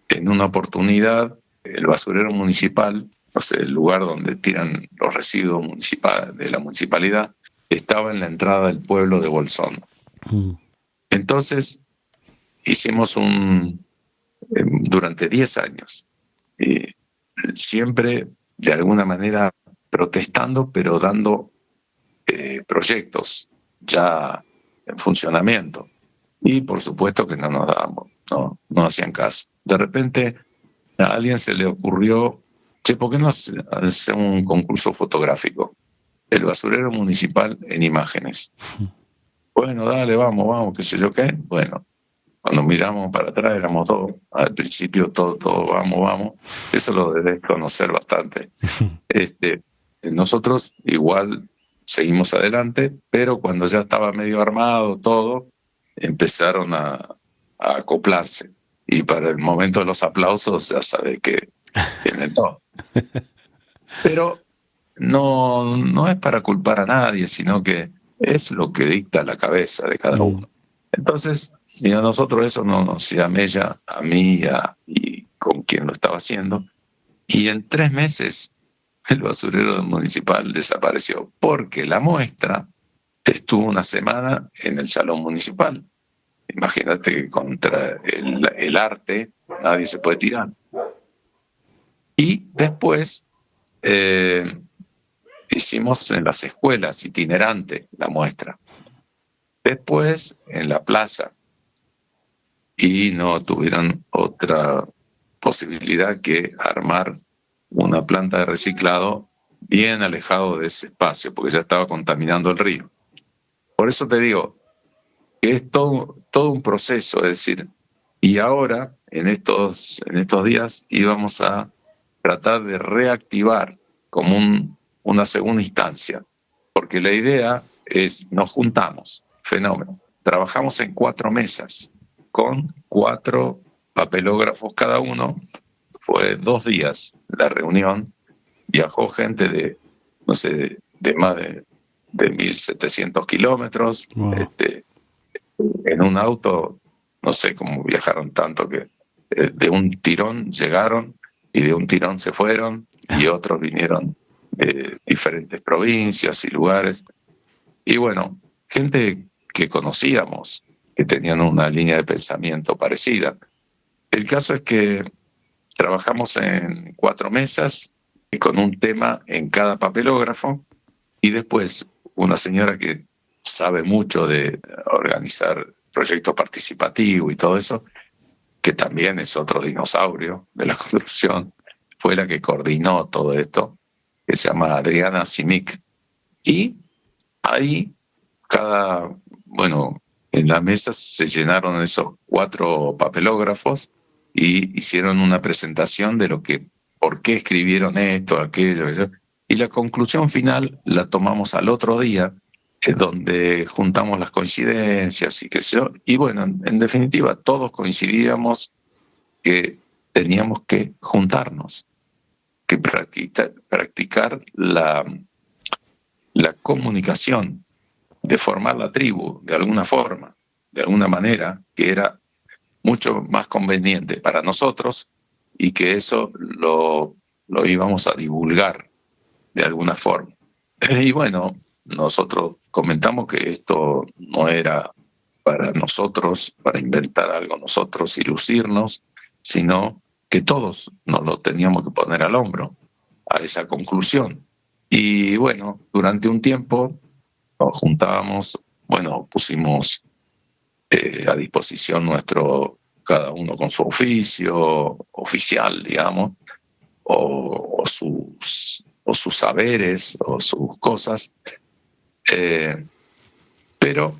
en una oportunidad el basurero municipal, o sea, el lugar donde tiran los residuos de la municipalidad, estaba en la entrada del pueblo de Bolsón. Entonces hicimos durante 10 años, siempre de alguna manera protestando, pero dando proyectos ya en funcionamiento. Y por supuesto que no nos dábamos, no hacían caso. De repente a alguien se le ocurrió, che, ¿por qué no hace un concurso fotográfico? El basurero municipal en imágenes. Bueno, dale, vamos, qué sé yo qué. Bueno, cuando miramos para atrás éramos todos, al principio todo, vamos. Eso lo debes conocer bastante. Nosotros igual seguimos adelante, pero cuando ya estaba medio armado todo, empezaron a acoplarse. Y para el momento de los aplausos ya sabes que tiene todo. Pero no es para culpar a nadie, sino que es lo que dicta la cabeza de cada uno. Entonces, a nosotros eso no nos mella a mí y con quien lo estaba haciendo. Y en 3 meses el basurero municipal desapareció, porque la muestra estuvo 1 semana en el salón municipal. Imagínate que contra el arte nadie se puede tirar. Y después hicimos en las escuelas itinerante la muestra. Después en la plaza. Y no tuvieron otra posibilidad que armar una planta de reciclado bien alejado de ese espacio, porque ya estaba contaminando el río. Por eso te digo que es todo un proceso, es decir, y ahora, en estos días, íbamos a tratar de reactivar como una segunda instancia, porque la idea es, nos juntamos, fenómeno, trabajamos en 4 mesas, con 4 papelógrafos cada uno. Fue 2 días la reunión, viajó gente de más de 1.700 kilómetros. Wow. En un auto, no sé cómo viajaron tanto, que de un tirón llegaron y de un tirón se fueron, y otros vinieron de diferentes provincias y lugares. Y bueno, gente que conocíamos, que tenían una línea de pensamiento parecida. El caso es que trabajamos en 4 mesas y con un tema en cada papelógrafo, y después una señora que sabe mucho de organizar proyectos participativos y todo eso, que también es otro dinosaurio de la construcción, fue la que coordinó todo esto, que se llama Adriana Simic. Y ahí en la mesa se llenaron esos 4 papelógrafos y hicieron una presentación de por qué escribieron esto, aquello. Y la conclusión final la tomamos al otro día, donde juntamos las coincidencias y qué sé yo. Y bueno, en definitiva, todos coincidíamos que teníamos que juntarnos, que practicar la comunicación, de formar la tribu de alguna forma, de alguna manera, que era mucho más conveniente para nosotros, y que eso lo íbamos a divulgar de alguna forma. Y bueno, nosotros comentamos que esto no era para nosotros, para inventar algo nosotros y lucirnos, sino que todos nos lo teníamos que poner al hombro, a esa conclusión. Y bueno, durante un tiempo nos juntábamos, bueno, pusimos a disposición cada uno con su oficio oficial, digamos, o sus saberes o sus cosas, pero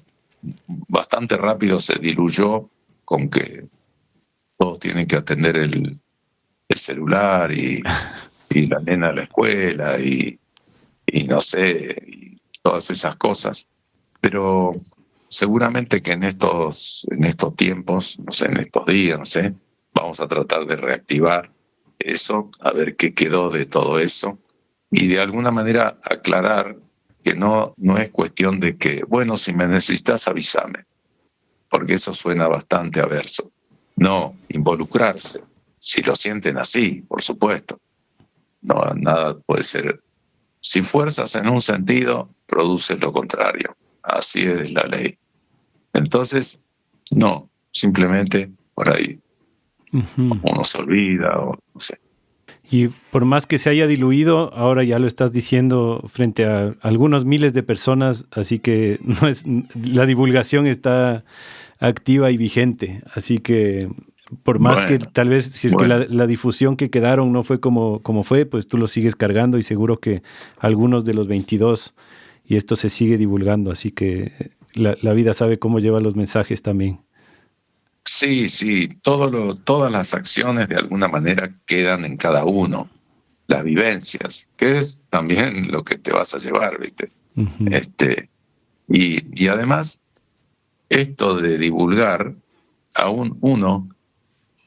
bastante rápido se diluyó con que todos tienen que atender el celular y la nena a la escuela y no sé, y todas esas cosas. Pero seguramente que en estos tiempos, no sé, en estos días, no sé, vamos a tratar de reactivar eso, a ver qué quedó de todo eso, y de alguna manera aclarar que no es cuestión de que, bueno, si me necesitas avísame, porque eso suena bastante averso. No, involucrarse, si lo sienten así, por supuesto. No, nada puede ser. Si fuerzas en un sentido, produces lo contrario. Así es la ley. Entonces, no, simplemente por ahí uno se olvida o no sé. Y por más que se haya diluido, ahora ya lo estás diciendo frente a algunos miles de personas, así que la divulgación está activa y vigente. Así que por más que tal vez, si es que la difusión que quedaron no fue como fue, pues tú lo sigues cargando, y seguro que algunos de los 22, y esto se sigue divulgando. Así que la vida sabe cómo lleva los mensajes también. Sí, todas las acciones de alguna manera quedan en cada uno, las vivencias, que es también lo que te vas a llevar, ¿viste? Uh-huh. Y además, esto de divulgar, aún uno,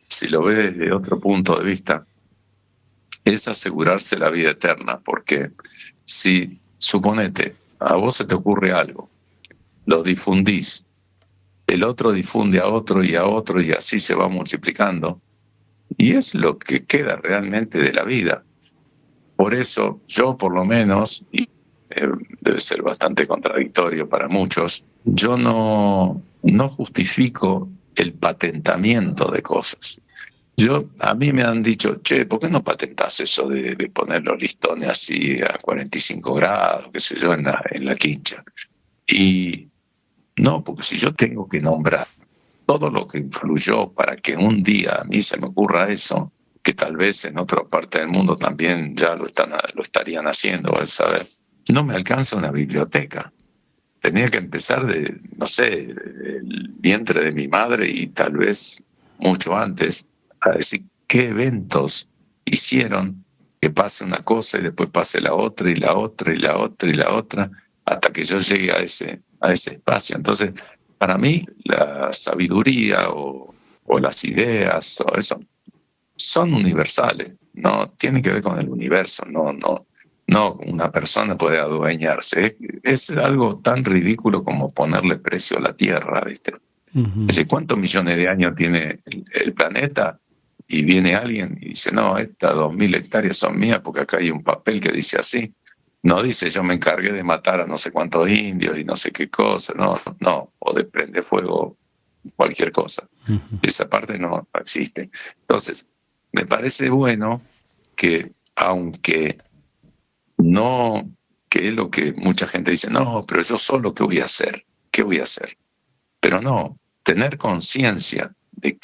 si lo ve desde otro punto de vista, es asegurarse la vida eterna, porque si, suponete, a vos se te ocurre algo, lo difundís, el otro difunde a otro y así se va multiplicando, y es lo que queda realmente de la vida. Por eso yo, por lo menos, y debe ser bastante contradictorio para muchos, yo no justifico el patentamiento de cosas. A mí me han dicho, che, ¿por qué no patentás eso de poner los listones así a 45 grados, qué sé yo, en la quincha? Y no, porque si yo tengo que nombrar todo lo que influyó para que un día a mí se me ocurra eso, que tal vez en otra parte del mundo también ya lo estarían haciendo, al saber, no me alcanza una biblioteca. Tenía que empezar no sé, el vientre de mi madre y tal vez mucho antes, a decir qué eventos hicieron que pase una cosa y después pase la otra y la otra y la otra y la otra, hasta que yo llegue a ese espacio. Entonces, para mí, la sabiduría o las ideas o eso son universales, no tienen que ver con el universo, no una persona puede adueñarse. Es algo tan ridículo como ponerle precio a la Tierra, ¿viste? Uh-huh. ¿Cuántos millones de años tiene el planeta? y viene alguien y dice, no, estas 2.000 hectáreas son mías porque acá hay un papel que dice así. No dice, yo me encargué de matar a no sé cuántos indios y no sé qué cosa, no, o de prender fuego cualquier cosa. Esa parte no existe. Entonces, me parece bueno que, aunque no, que es lo que mucha gente dice, no, pero yo solo, ¿qué voy a hacer? ¿Qué voy a hacer? Pero no, tener conciencia de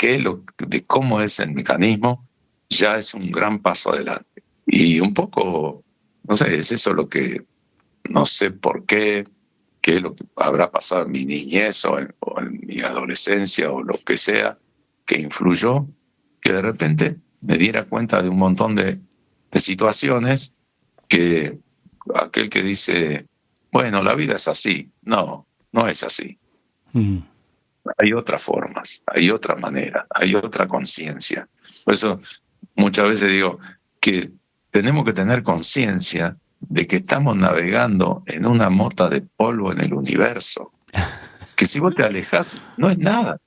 de cómo es el mecanismo ya es un gran paso adelante. Y un poco, no sé, es eso lo que, no sé por qué es lo que habrá pasado en mi niñez o en mi adolescencia o lo que sea, que influyó, que de repente me diera cuenta de un montón de situaciones que aquel que dice, bueno, la vida es así, no es así. Hay otras formas, hay otra manera, hay otra conciencia. Por eso muchas veces digo que tenemos que tener conciencia de que estamos navegando en una mota de polvo en el universo, que si vos te alejás no es nada,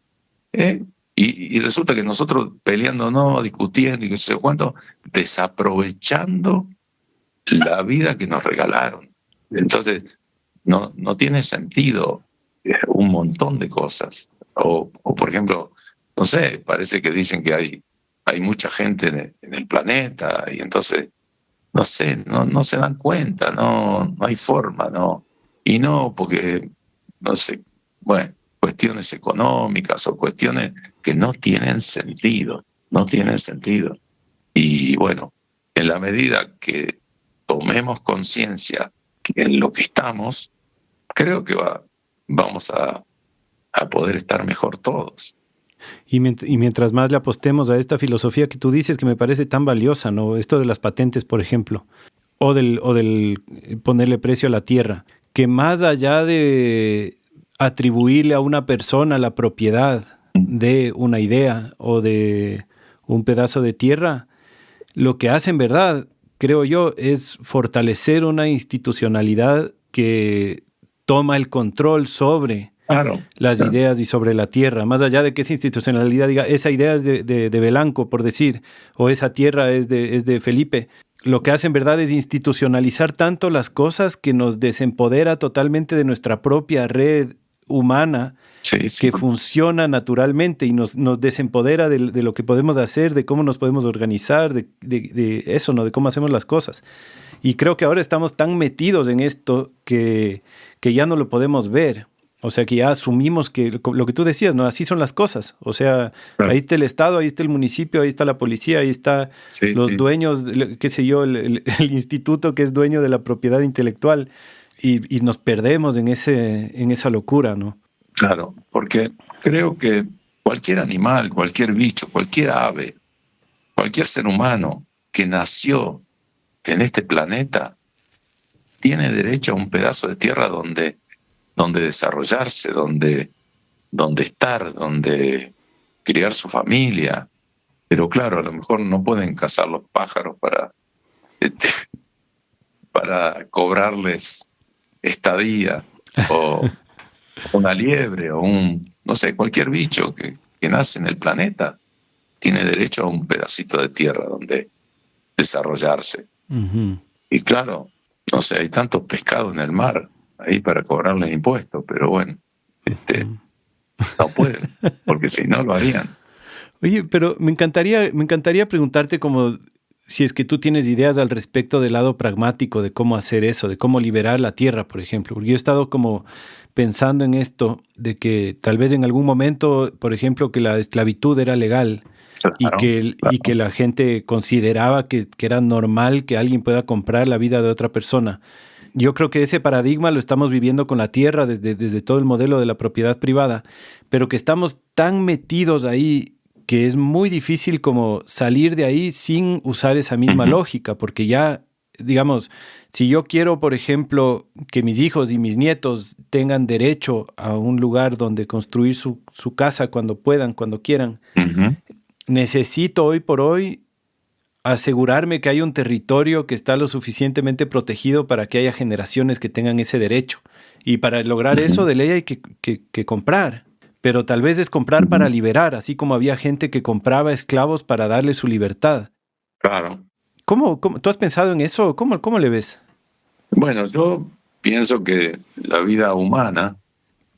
¿eh? Y resulta que nosotros peleando, no, discutiendo y qué sé yo cuánto, desaprovechando la vida que nos regalaron. Entonces, no tiene sentido un montón de cosas. O por ejemplo, no sé, parece que dicen que hay mucha gente en el planeta y entonces, no sé, no se dan cuenta, no hay forma, ¿no? Y no porque, no sé, bueno, cuestiones económicas o cuestiones que no tienen sentido. Y bueno, en la medida que tomemos conciencia en lo que estamos, creo que vamos a poder estar mejor todos. Y mientras más le apostemos a esta filosofía que tú dices, que me parece tan valiosa, ¿no? Esto de las patentes, por ejemplo, o del ponerle precio a la tierra, que más allá de atribuirle a una persona la propiedad de una idea o de un pedazo de tierra, lo que hace en verdad, creo yo, es fortalecer una institucionalidad que toma el control sobre las ideas y sobre la tierra, más allá de que esa institucionalidad diga, esa idea es de Belanco, por decir, o esa tierra es de Felipe. Lo que hace en verdad es institucionalizar tanto las cosas que nos desempodera totalmente de nuestra propia red humana, que funciona naturalmente y nos desempodera de lo que podemos hacer, de cómo nos podemos organizar, de eso, ¿no? De cómo hacemos las cosas. Y creo que ahora estamos tan metidos en esto que ya no lo podemos ver. O sea, que ya asumimos que lo que tú decías, ¿no? Así son las cosas. O sea, ahí está el Estado, ahí está el municipio, ahí está la policía, ahí está los dueños, qué sé yo, el instituto que es dueño de la propiedad intelectual. Y nos perdemos en esa locura, ¿no? Claro, porque creo que cualquier animal, cualquier bicho, cualquier ave, cualquier ser humano que nació en este planeta tiene derecho a un pedazo de tierra donde desarrollarse, donde estar, donde criar su familia. Pero claro, a lo mejor no pueden cazar los pájaros para cobrarles estadía, o una liebre, o no sé, cualquier bicho que nace en el planeta tiene derecho a un pedacito de tierra donde desarrollarse. Uh-huh. Y claro, no sé, hay tantos pescados en el mar ahí para cobrarles impuestos, pero bueno, no pueden, porque si no lo harían. Oye, pero me encantaría preguntarte como si es que tú tienes ideas al respecto del lado pragmático de cómo hacer eso, de cómo liberar la tierra, por ejemplo. Porque yo he estado como pensando en esto, de que tal vez en algún momento, por ejemplo, que la esclavitud era legal. Claro, y que la gente consideraba que era normal que alguien pueda comprar la vida de otra persona. Yo creo que ese paradigma lo estamos viviendo con la tierra desde todo el modelo de la propiedad privada, pero que estamos tan metidos ahí que es muy difícil como salir de ahí sin usar esa misma lógica, porque ya, digamos, si yo quiero, por ejemplo, que mis hijos y mis nietos tengan derecho a un lugar donde construir su casa cuando puedan, cuando quieran, necesito hoy por hoy asegurarme que hay un territorio que está lo suficientemente protegido para que haya generaciones que tengan ese derecho. Y para lograr eso, de ley hay que comprar. pero tal vez es comprar para liberar, así como había gente que compraba esclavos para darle su libertad. Claro. ¿Cómo tú has pensado en eso? ¿Cómo le ves? Bueno, yo pienso que la vida humana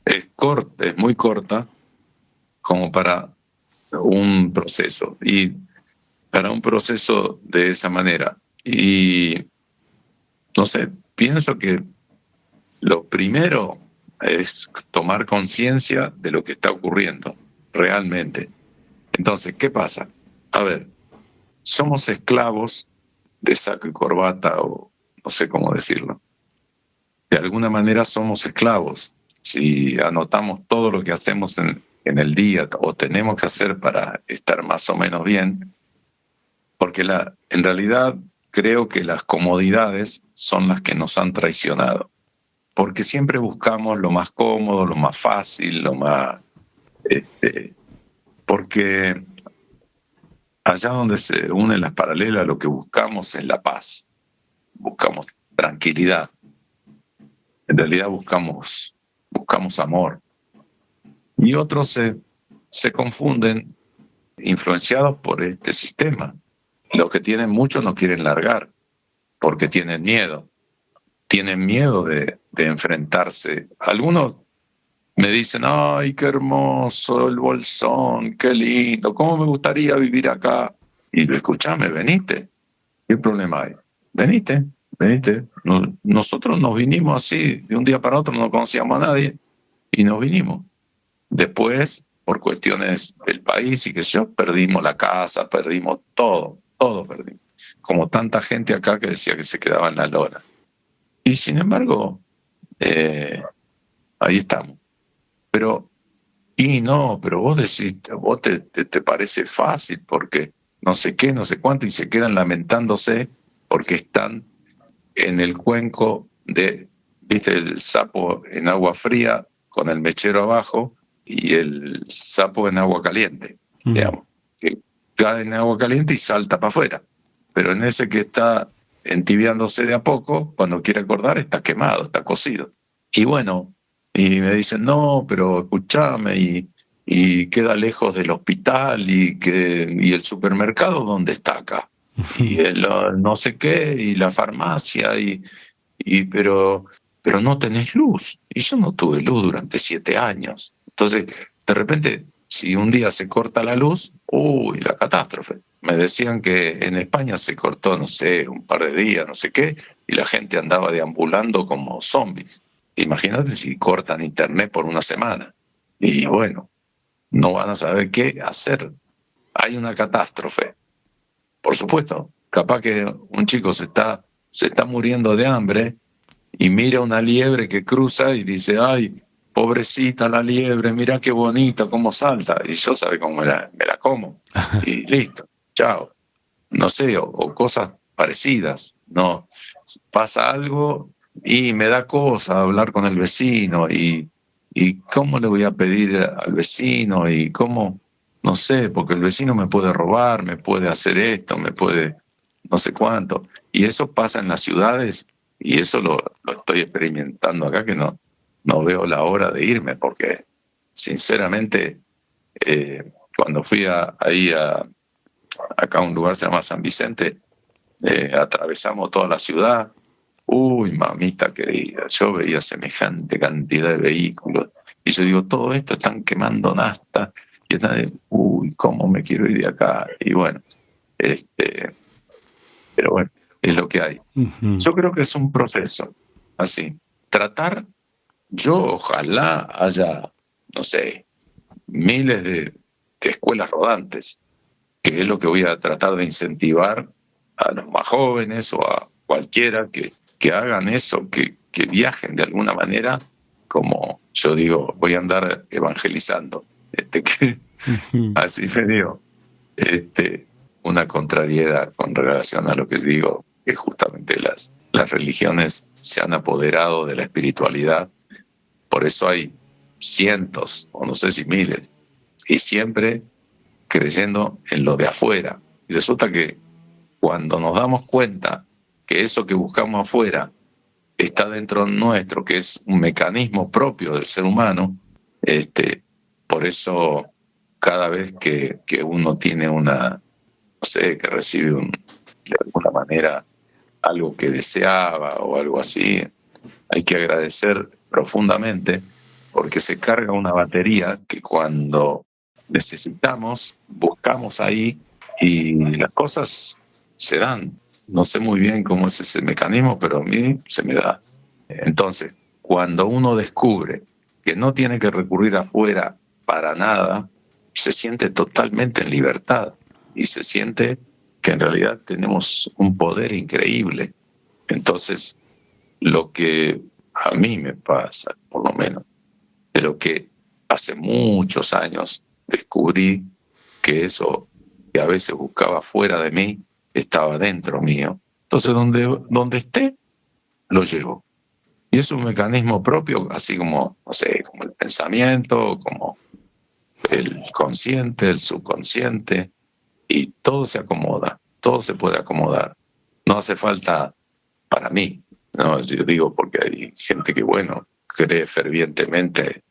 es corta, es muy corta como para un proceso, y para un proceso de esa manera. Y no sé, pienso que lo primero es tomar conciencia de lo que está ocurriendo realmente. Entonces, ¿qué pasa? A ver, somos esclavos de saco y corbata, o no sé cómo decirlo. De alguna manera somos esclavos. Si anotamos todo lo que hacemos en el día o tenemos que hacer para estar más o menos bien, porque en realidad creo que las comodidades son las que nos han traicionado, porque siempre buscamos lo más cómodo, lo más fácil, lo más... porque allá donde se unen las paralelas, lo que buscamos es la paz, buscamos tranquilidad, en realidad buscamos amor. Y otros se confunden, influenciados por este sistema. Los que tienen mucho no quieren largar, porque tienen miedo de enfrentarse. Algunos me dicen, ay, qué hermoso el Bolsón, qué lindo, cómo me gustaría vivir acá. Y escúchame, venite, ¿qué problema hay? Venite. Nosotros nos vinimos así, de un día para otro, no conocíamos a nadie, y nos vinimos. Después, por cuestiones del país y que yo, perdimos la casa, perdimos todo perdimos. Como tanta gente acá que decía que se quedaba en la lona. Y sin embargo, ahí estamos. Pero vos decís, vos te parece fácil porque no sé qué, no sé cuánto, y se quedan lamentándose porque están en el cuenco de, viste, el sapo en agua fría con el mechero abajo y el sapo en agua caliente, digamos, que cae en agua caliente y salta para afuera. Pero en ese que está entibiándose de a poco, cuando quiere acordar, está quemado, está cocido. Y bueno, y me dicen, no, pero escúchame, y queda lejos del hospital, y el supermercado, ¿dónde está acá? Y el no sé qué, y la farmacia, pero no tenés luz. Y yo no tuve luz durante 7 años. Entonces, de repente, si un día se corta la luz, uy, la catástrofe. Me decían que en España se cortó, no sé, un par de días, no sé qué, y la gente andaba deambulando como zombies. Imagínate si cortan internet por una semana. Y bueno, no van a saber qué hacer. Hay una catástrofe. Por supuesto, capaz que un chico se está muriendo de hambre y mira una liebre que cruza y dice, ay, pobrecita la liebre, mira qué bonita, cómo salta. Y yo sabe cómo me la como. Y listo, chao. No sé, o cosas parecidas. No, pasa algo y me da cosa hablar con el vecino, y cómo le voy a pedir al vecino, y cómo, no sé, porque el vecino me puede robar, me puede hacer esto, me puede no sé cuánto. Y eso pasa en las ciudades, y eso lo estoy experimentando acá, que no veo la hora de irme, porque sinceramente, cuando fui acá a un lugar que se llama San Vicente, atravesamos toda la ciudad. Uy, mamita querida, yo veía semejante cantidad de vehículos y yo digo, todo esto están quemando nafta, y uy, cómo me quiero ir de acá. Y bueno, pero bueno, es lo que hay. Yo creo que es un proceso, así. Tratar, yo ojalá haya, no sé, miles de escuelas rodantes, que es lo que voy a tratar de incentivar a los más jóvenes o a cualquiera que hagan eso, que viajen de alguna manera, como yo digo, voy a andar evangelizando. Así me digo, una contrariedad con relación a lo que digo, que justamente las religiones se han apoderado de la espiritualidad. Por eso hay cientos, o no sé si miles, y siempre creyendo en lo de afuera. Y resulta que cuando nos damos cuenta que eso que buscamos afuera está dentro nuestro, que es un mecanismo propio del ser humano, por eso cada vez que uno tiene no sé, que recibe de alguna manera algo que deseaba o algo así, hay que agradecer profundamente porque se carga una batería que cuando necesitamos, buscamos ahí y las cosas se dan. No sé muy bien cómo es ese mecanismo, pero a mí se me da. Entonces, cuando uno descubre que no tiene que recurrir afuera para nada, se siente totalmente en libertad y se siente que en realidad tenemos un poder increíble. Entonces, lo que a mí me pasa, por lo menos, de lo que hace muchos años descubrí que eso que a veces buscaba fuera de mí estaba dentro mío. Entonces, donde esté, lo llevo. Y es un mecanismo propio, así como, no sé, como el pensamiento, como el consciente, el subconsciente, y todo se acomoda, todo se puede acomodar. No hace falta para mí, ¿no? Yo digo porque hay gente que, bueno, cree fervientemente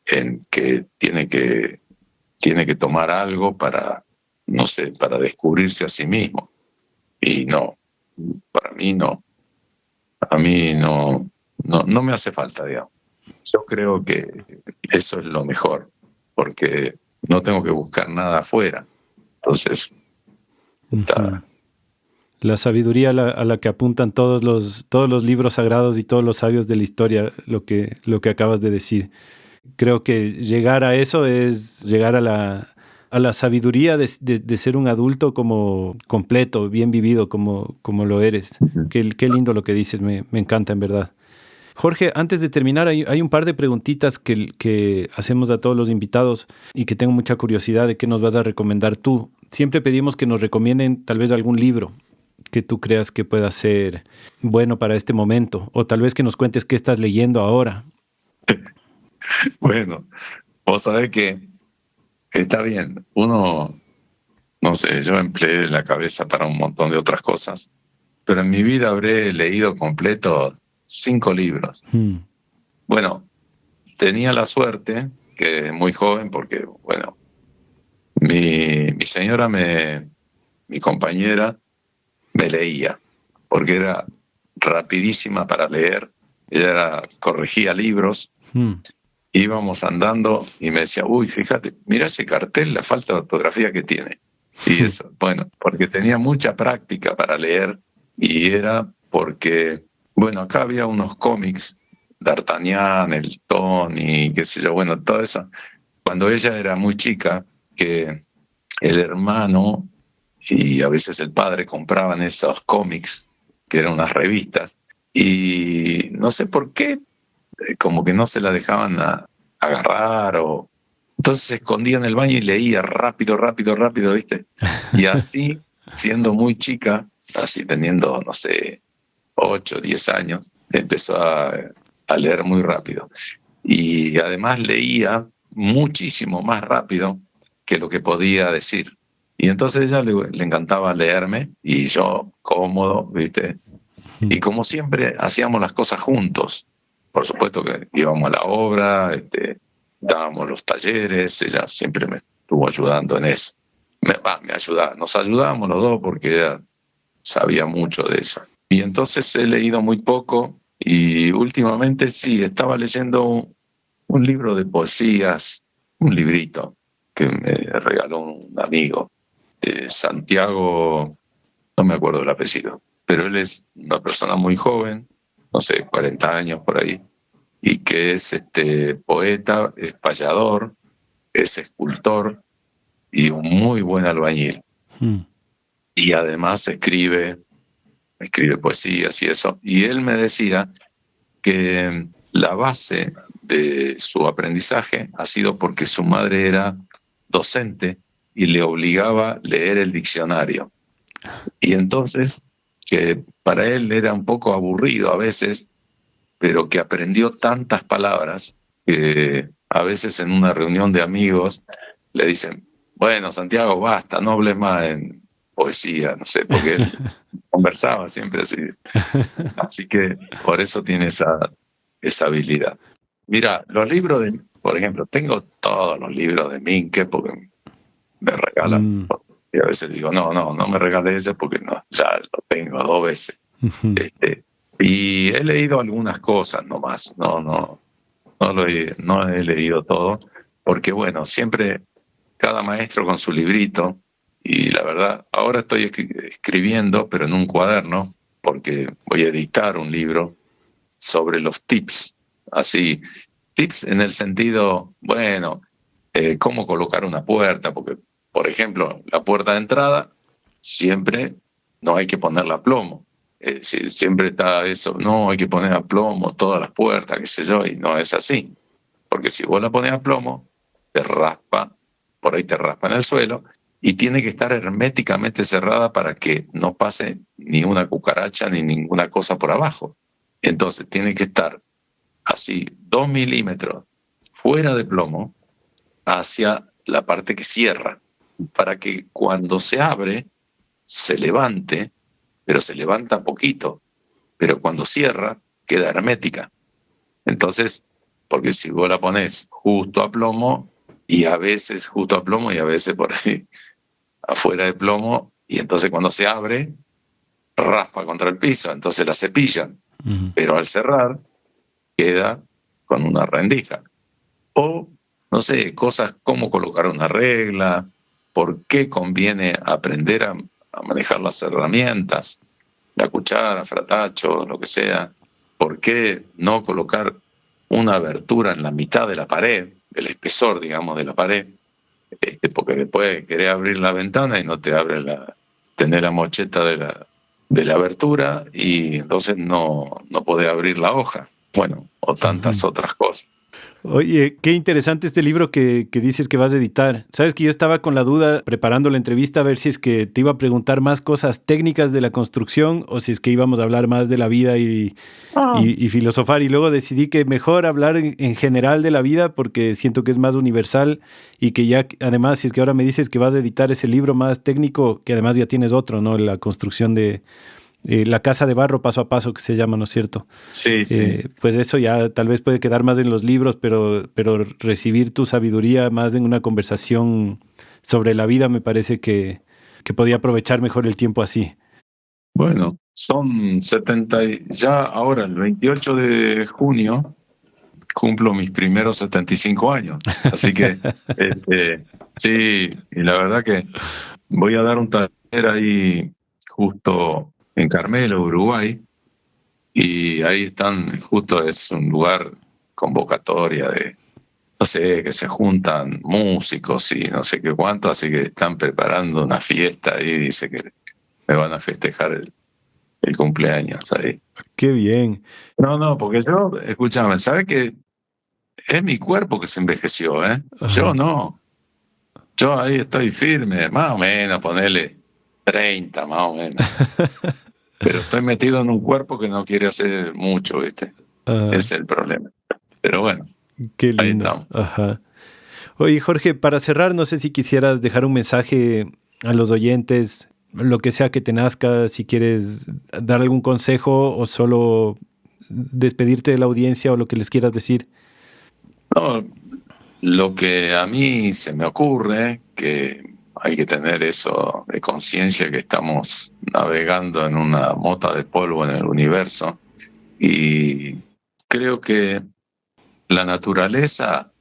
en que tiene que tomar algo para, no sé, para descubrirse a sí mismo. Y no, para mí no. A mí no me hace falta, digamos. Yo creo que eso es lo mejor, porque no tengo que buscar nada afuera. Entonces, está. La sabiduría a la que apuntan todos los libros sagrados y todos los sabios de la historia, lo que acabas de decir. Creo que llegar a eso es llegar a la sabiduría de ser un adulto como completo, bien vivido, como lo eres. Qué lindo lo que dices, me encanta en verdad. Jorge, antes de terminar, hay un par de preguntitas que hacemos a todos los invitados y que tengo mucha curiosidad de qué nos vas a recomendar tú. Siempre pedimos que nos recomienden tal vez algún libro que tú creas que pueda ser bueno para este momento, o tal vez que nos cuentes qué estás leyendo ahora. Bueno, vos sabés que está bien. Uno, no sé, yo empleé la cabeza para un montón de otras cosas, pero en mi vida habré leído completo 5 libros. Bueno, tenía la suerte que muy joven, porque, bueno, mi señora, mi compañera, me leía, porque era rapidísima para leer. Ella corregía libros. Íbamos andando y me decía, uy, fíjate, mira ese cartel, la falta de ortografía que tiene. Y eso, bueno, porque tenía mucha práctica para leer y era porque, bueno, acá había unos cómics, D'Artagnan, el Tony, qué sé yo, bueno, todo eso. Cuando ella era muy chica, que el hermano y a veces el padre compraban esos cómics, que eran unas revistas, y no sé por qué, como que no se la dejaban agarrar o... Entonces se escondía en el baño y leía rápido, rápido, rápido, ¿viste? Y así, siendo muy chica, así teniendo, no sé, 8, 10 años, empezó a leer muy rápido. Y además leía muchísimo más rápido que lo que podía decir. Y entonces a ella le encantaba leerme y yo cómodo, ¿viste? Y como siempre hacíamos las cosas juntos. Por supuesto que íbamos a la obra, dábamos los talleres, ella siempre me estuvo ayudando en eso. Me ayudaba, nos ayudábamos los dos porque ella sabía mucho de eso. Y entonces he leído muy poco y últimamente sí, estaba leyendo un libro de poesías, un librito que me regaló un amigo, Santiago, no me acuerdo el apellido, pero él es una persona muy joven, no sé, 40 años por ahí, y que es poeta, es payador, es escultor y un muy buen albañil. Y además escribe poesías y eso. Y él me decía que la base de su aprendizaje ha sido porque su madre era docente y le obligaba a leer el diccionario. Y entonces, que para él era un poco aburrido a veces, pero que aprendió tantas palabras que a veces en una reunión de amigos le dicen, bueno, Santiago, basta, no hables más en poesía, no sé, porque él conversaba siempre así. Así que por eso tiene esa habilidad. Mira, los libros de por ejemplo, tengo todos los libros de Minke porque me regalan. Y a veces digo, no me regales ese porque no, ya lo tengo 2 veces. Y he leído algunas cosas nomás, no he leído todo, porque bueno, siempre cada maestro con su librito, y la verdad, ahora estoy escribiendo, pero en un cuaderno, porque voy a editar un libro sobre los tips, así, tips en el sentido, bueno, cómo colocar una puerta, porque, por ejemplo, la puerta de entrada siempre no hay que ponerla a plomo. Siempre está eso, no hay que poner a plomo todas las puertas, qué sé yo, y no es así. Porque si vos la pones a plomo, te raspa, por ahí te raspa en el suelo, y tiene que estar herméticamente cerrada para que no pase ni una cucaracha ni ninguna cosa por abajo. Entonces tiene que estar así 2 milímetros fuera de plomo hacia la parte que cierra, para que cuando se abre se levante, pero se levanta poquito, pero cuando cierra queda hermética. Entonces, porque si vos la pones justo a plomo, y a veces justo a plomo y a veces por ahí afuera de plomo, y entonces cuando se abre, raspa contra el piso, entonces la cepillan, pero al cerrar queda con una rendija. O, no sé, cosas como colocar una regla, por qué conviene aprender a manejar las herramientas, la cuchara, fratacho, lo que sea, por qué no colocar una abertura en la mitad de la pared, del espesor, digamos, de la pared, porque después querés abrir la ventana y no te abre tener la mocheta de la abertura y entonces no podés abrir la hoja. Bueno, o tantas otras cosas. Oye, qué interesante este libro que dices que vas a editar. Sabes que yo estaba con la duda preparando la entrevista a ver si es que te iba a preguntar más cosas técnicas de la construcción o si es que íbamos a hablar más de la vida y filosofar. Y luego decidí que mejor hablar en general de la vida porque siento que es más universal y que ya, además, si es que ahora me dices que vas a editar ese libro más técnico, que además ya tienes otro, ¿no? La construcción de la casa de barro paso a paso que se llama, ¿no es cierto? Sí, sí. Pues eso ya tal vez puede quedar más en los libros, pero recibir tu sabiduría más en una conversación sobre la vida me parece que podía aprovechar mejor el tiempo así. Bueno, son 70, ya ahora el 28 de junio cumplo mis primeros 75 años. Así que sí, y la verdad que voy a dar un taller ahí justo en Carmelo, Uruguay, y ahí están, justo es un lugar convocatoria de, no sé, que se juntan músicos y no sé qué cuánto, así que están preparando una fiesta ahí, dice que me van a festejar el cumpleaños ahí. Qué bien. No, porque yo, escúchame, ¿sabes qué? Es mi cuerpo que se envejeció, ¿eh? Ajá. Yo no. Yo ahí estoy firme, más o menos, ponele 30, más o menos. Pero estoy metido en un cuerpo que no quiere hacer mucho, ¿viste? Ese es el problema. Pero bueno, qué lindo. ahí estamos. Ajá. Oye, Jorge, para cerrar, no sé si quisieras dejar un mensaje a los oyentes, lo que sea que te nazca, si quieres dar algún consejo o solo despedirte de la audiencia o lo que les quieras decir. No, lo que a mí se me ocurre, que hay que tener eso de conciencia, que estamos navegando en una mota de polvo en el universo, y creo que la naturaleza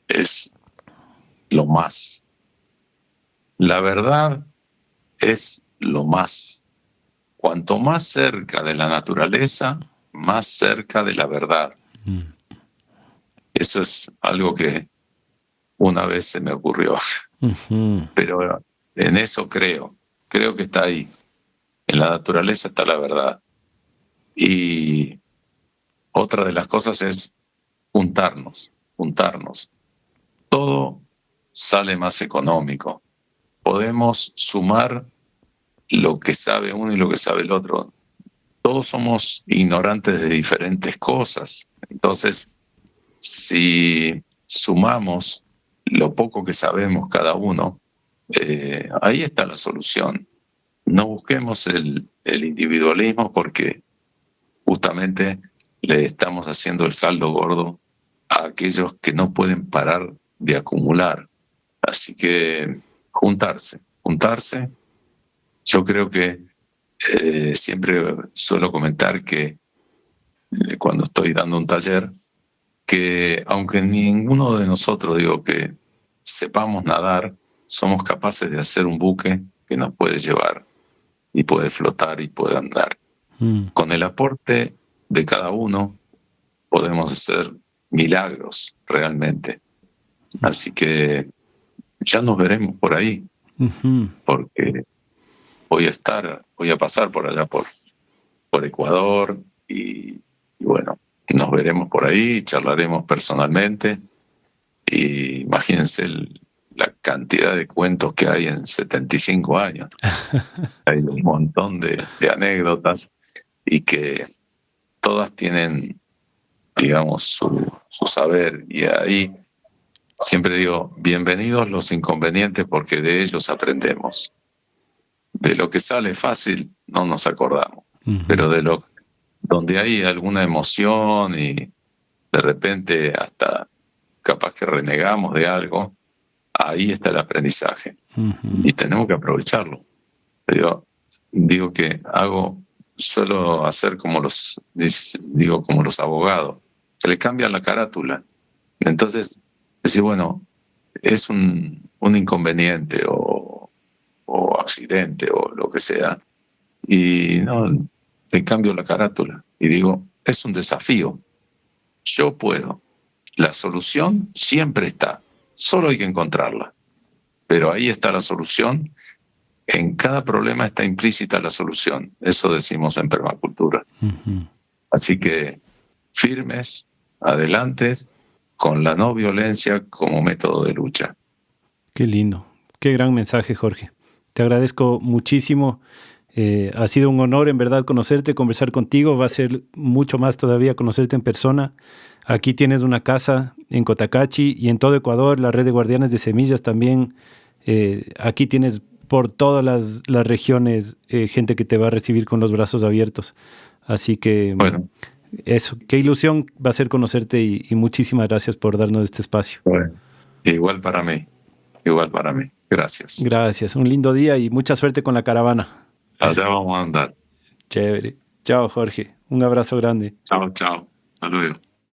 es lo más. La verdad es lo más. Cuanto más cerca de la naturaleza, más cerca de la verdad. Eso es algo que una vez se me ocurrió. Pero en eso creo que está ahí. En la naturaleza está la verdad. Y otra de las cosas es juntarnos. Todo sale más económico. Podemos sumar lo que sabe uno y lo que sabe el otro. Todos somos ignorantes de diferentes cosas. Entonces, si sumamos lo poco que sabemos cada uno, ahí está la solución. No busquemos el individualismo porque justamente le estamos haciendo el caldo gordo a aquellos que no pueden parar de acumular. Así que juntarse. Yo creo que siempre suelo comentar que cuando estoy dando un taller, que aunque ninguno de nosotros, digo, que sepamos nadar, somos capaces de hacer un buque que nos puede llevar y puede flotar y puede andar. Con el aporte de cada uno podemos hacer milagros realmente. Así que ya nos veremos por ahí, porque voy a pasar por allá por Ecuador y bueno, nos veremos por ahí, charlaremos personalmente. Y imagínense la cantidad de cuentos que hay en 75 años. Hay un montón de anécdotas y que todas tienen, digamos, su saber. Y ahí siempre digo, bienvenidos los inconvenientes porque de ellos aprendemos. De lo que sale fácil no nos acordamos, pero donde hay alguna emoción y de repente hasta capaz que renegamos de algo, ahí está el aprendizaje y tenemos que aprovecharlo. Yo digo que suelo hacer como los abogados, se le cambia la carátula. Entonces, decir, bueno, es un inconveniente o accidente o lo que sea, y no, le cambio la carátula y digo, es un desafío, yo puedo, la solución siempre está, solo hay que encontrarla, pero ahí está la solución, en cada problema está implícita la solución, eso decimos en permacultura. Así que firmes, adelante, con la no violencia como método de lucha. Qué lindo, qué gran mensaje, Jorge. Te agradezco muchísimo. Ha sido un honor, en verdad, conocerte, conversar contigo. Va a ser mucho más todavía conocerte en persona. Aquí tienes una casa en Cotacachi y en todo Ecuador, la red de guardianes de semillas también. Aquí tienes por todas las regiones gente que te va a recibir con los brazos abiertos. Así que, bueno, eso, qué ilusión va a ser conocerte y muchísimas gracias por darnos este espacio. Bueno, igual para mí. Gracias. Gracias. Un lindo día y mucha suerte con la caravana. Allá vamos a andar. Chévere. Chao, Jorge. Un abrazo grande. Chao. Hasta luego.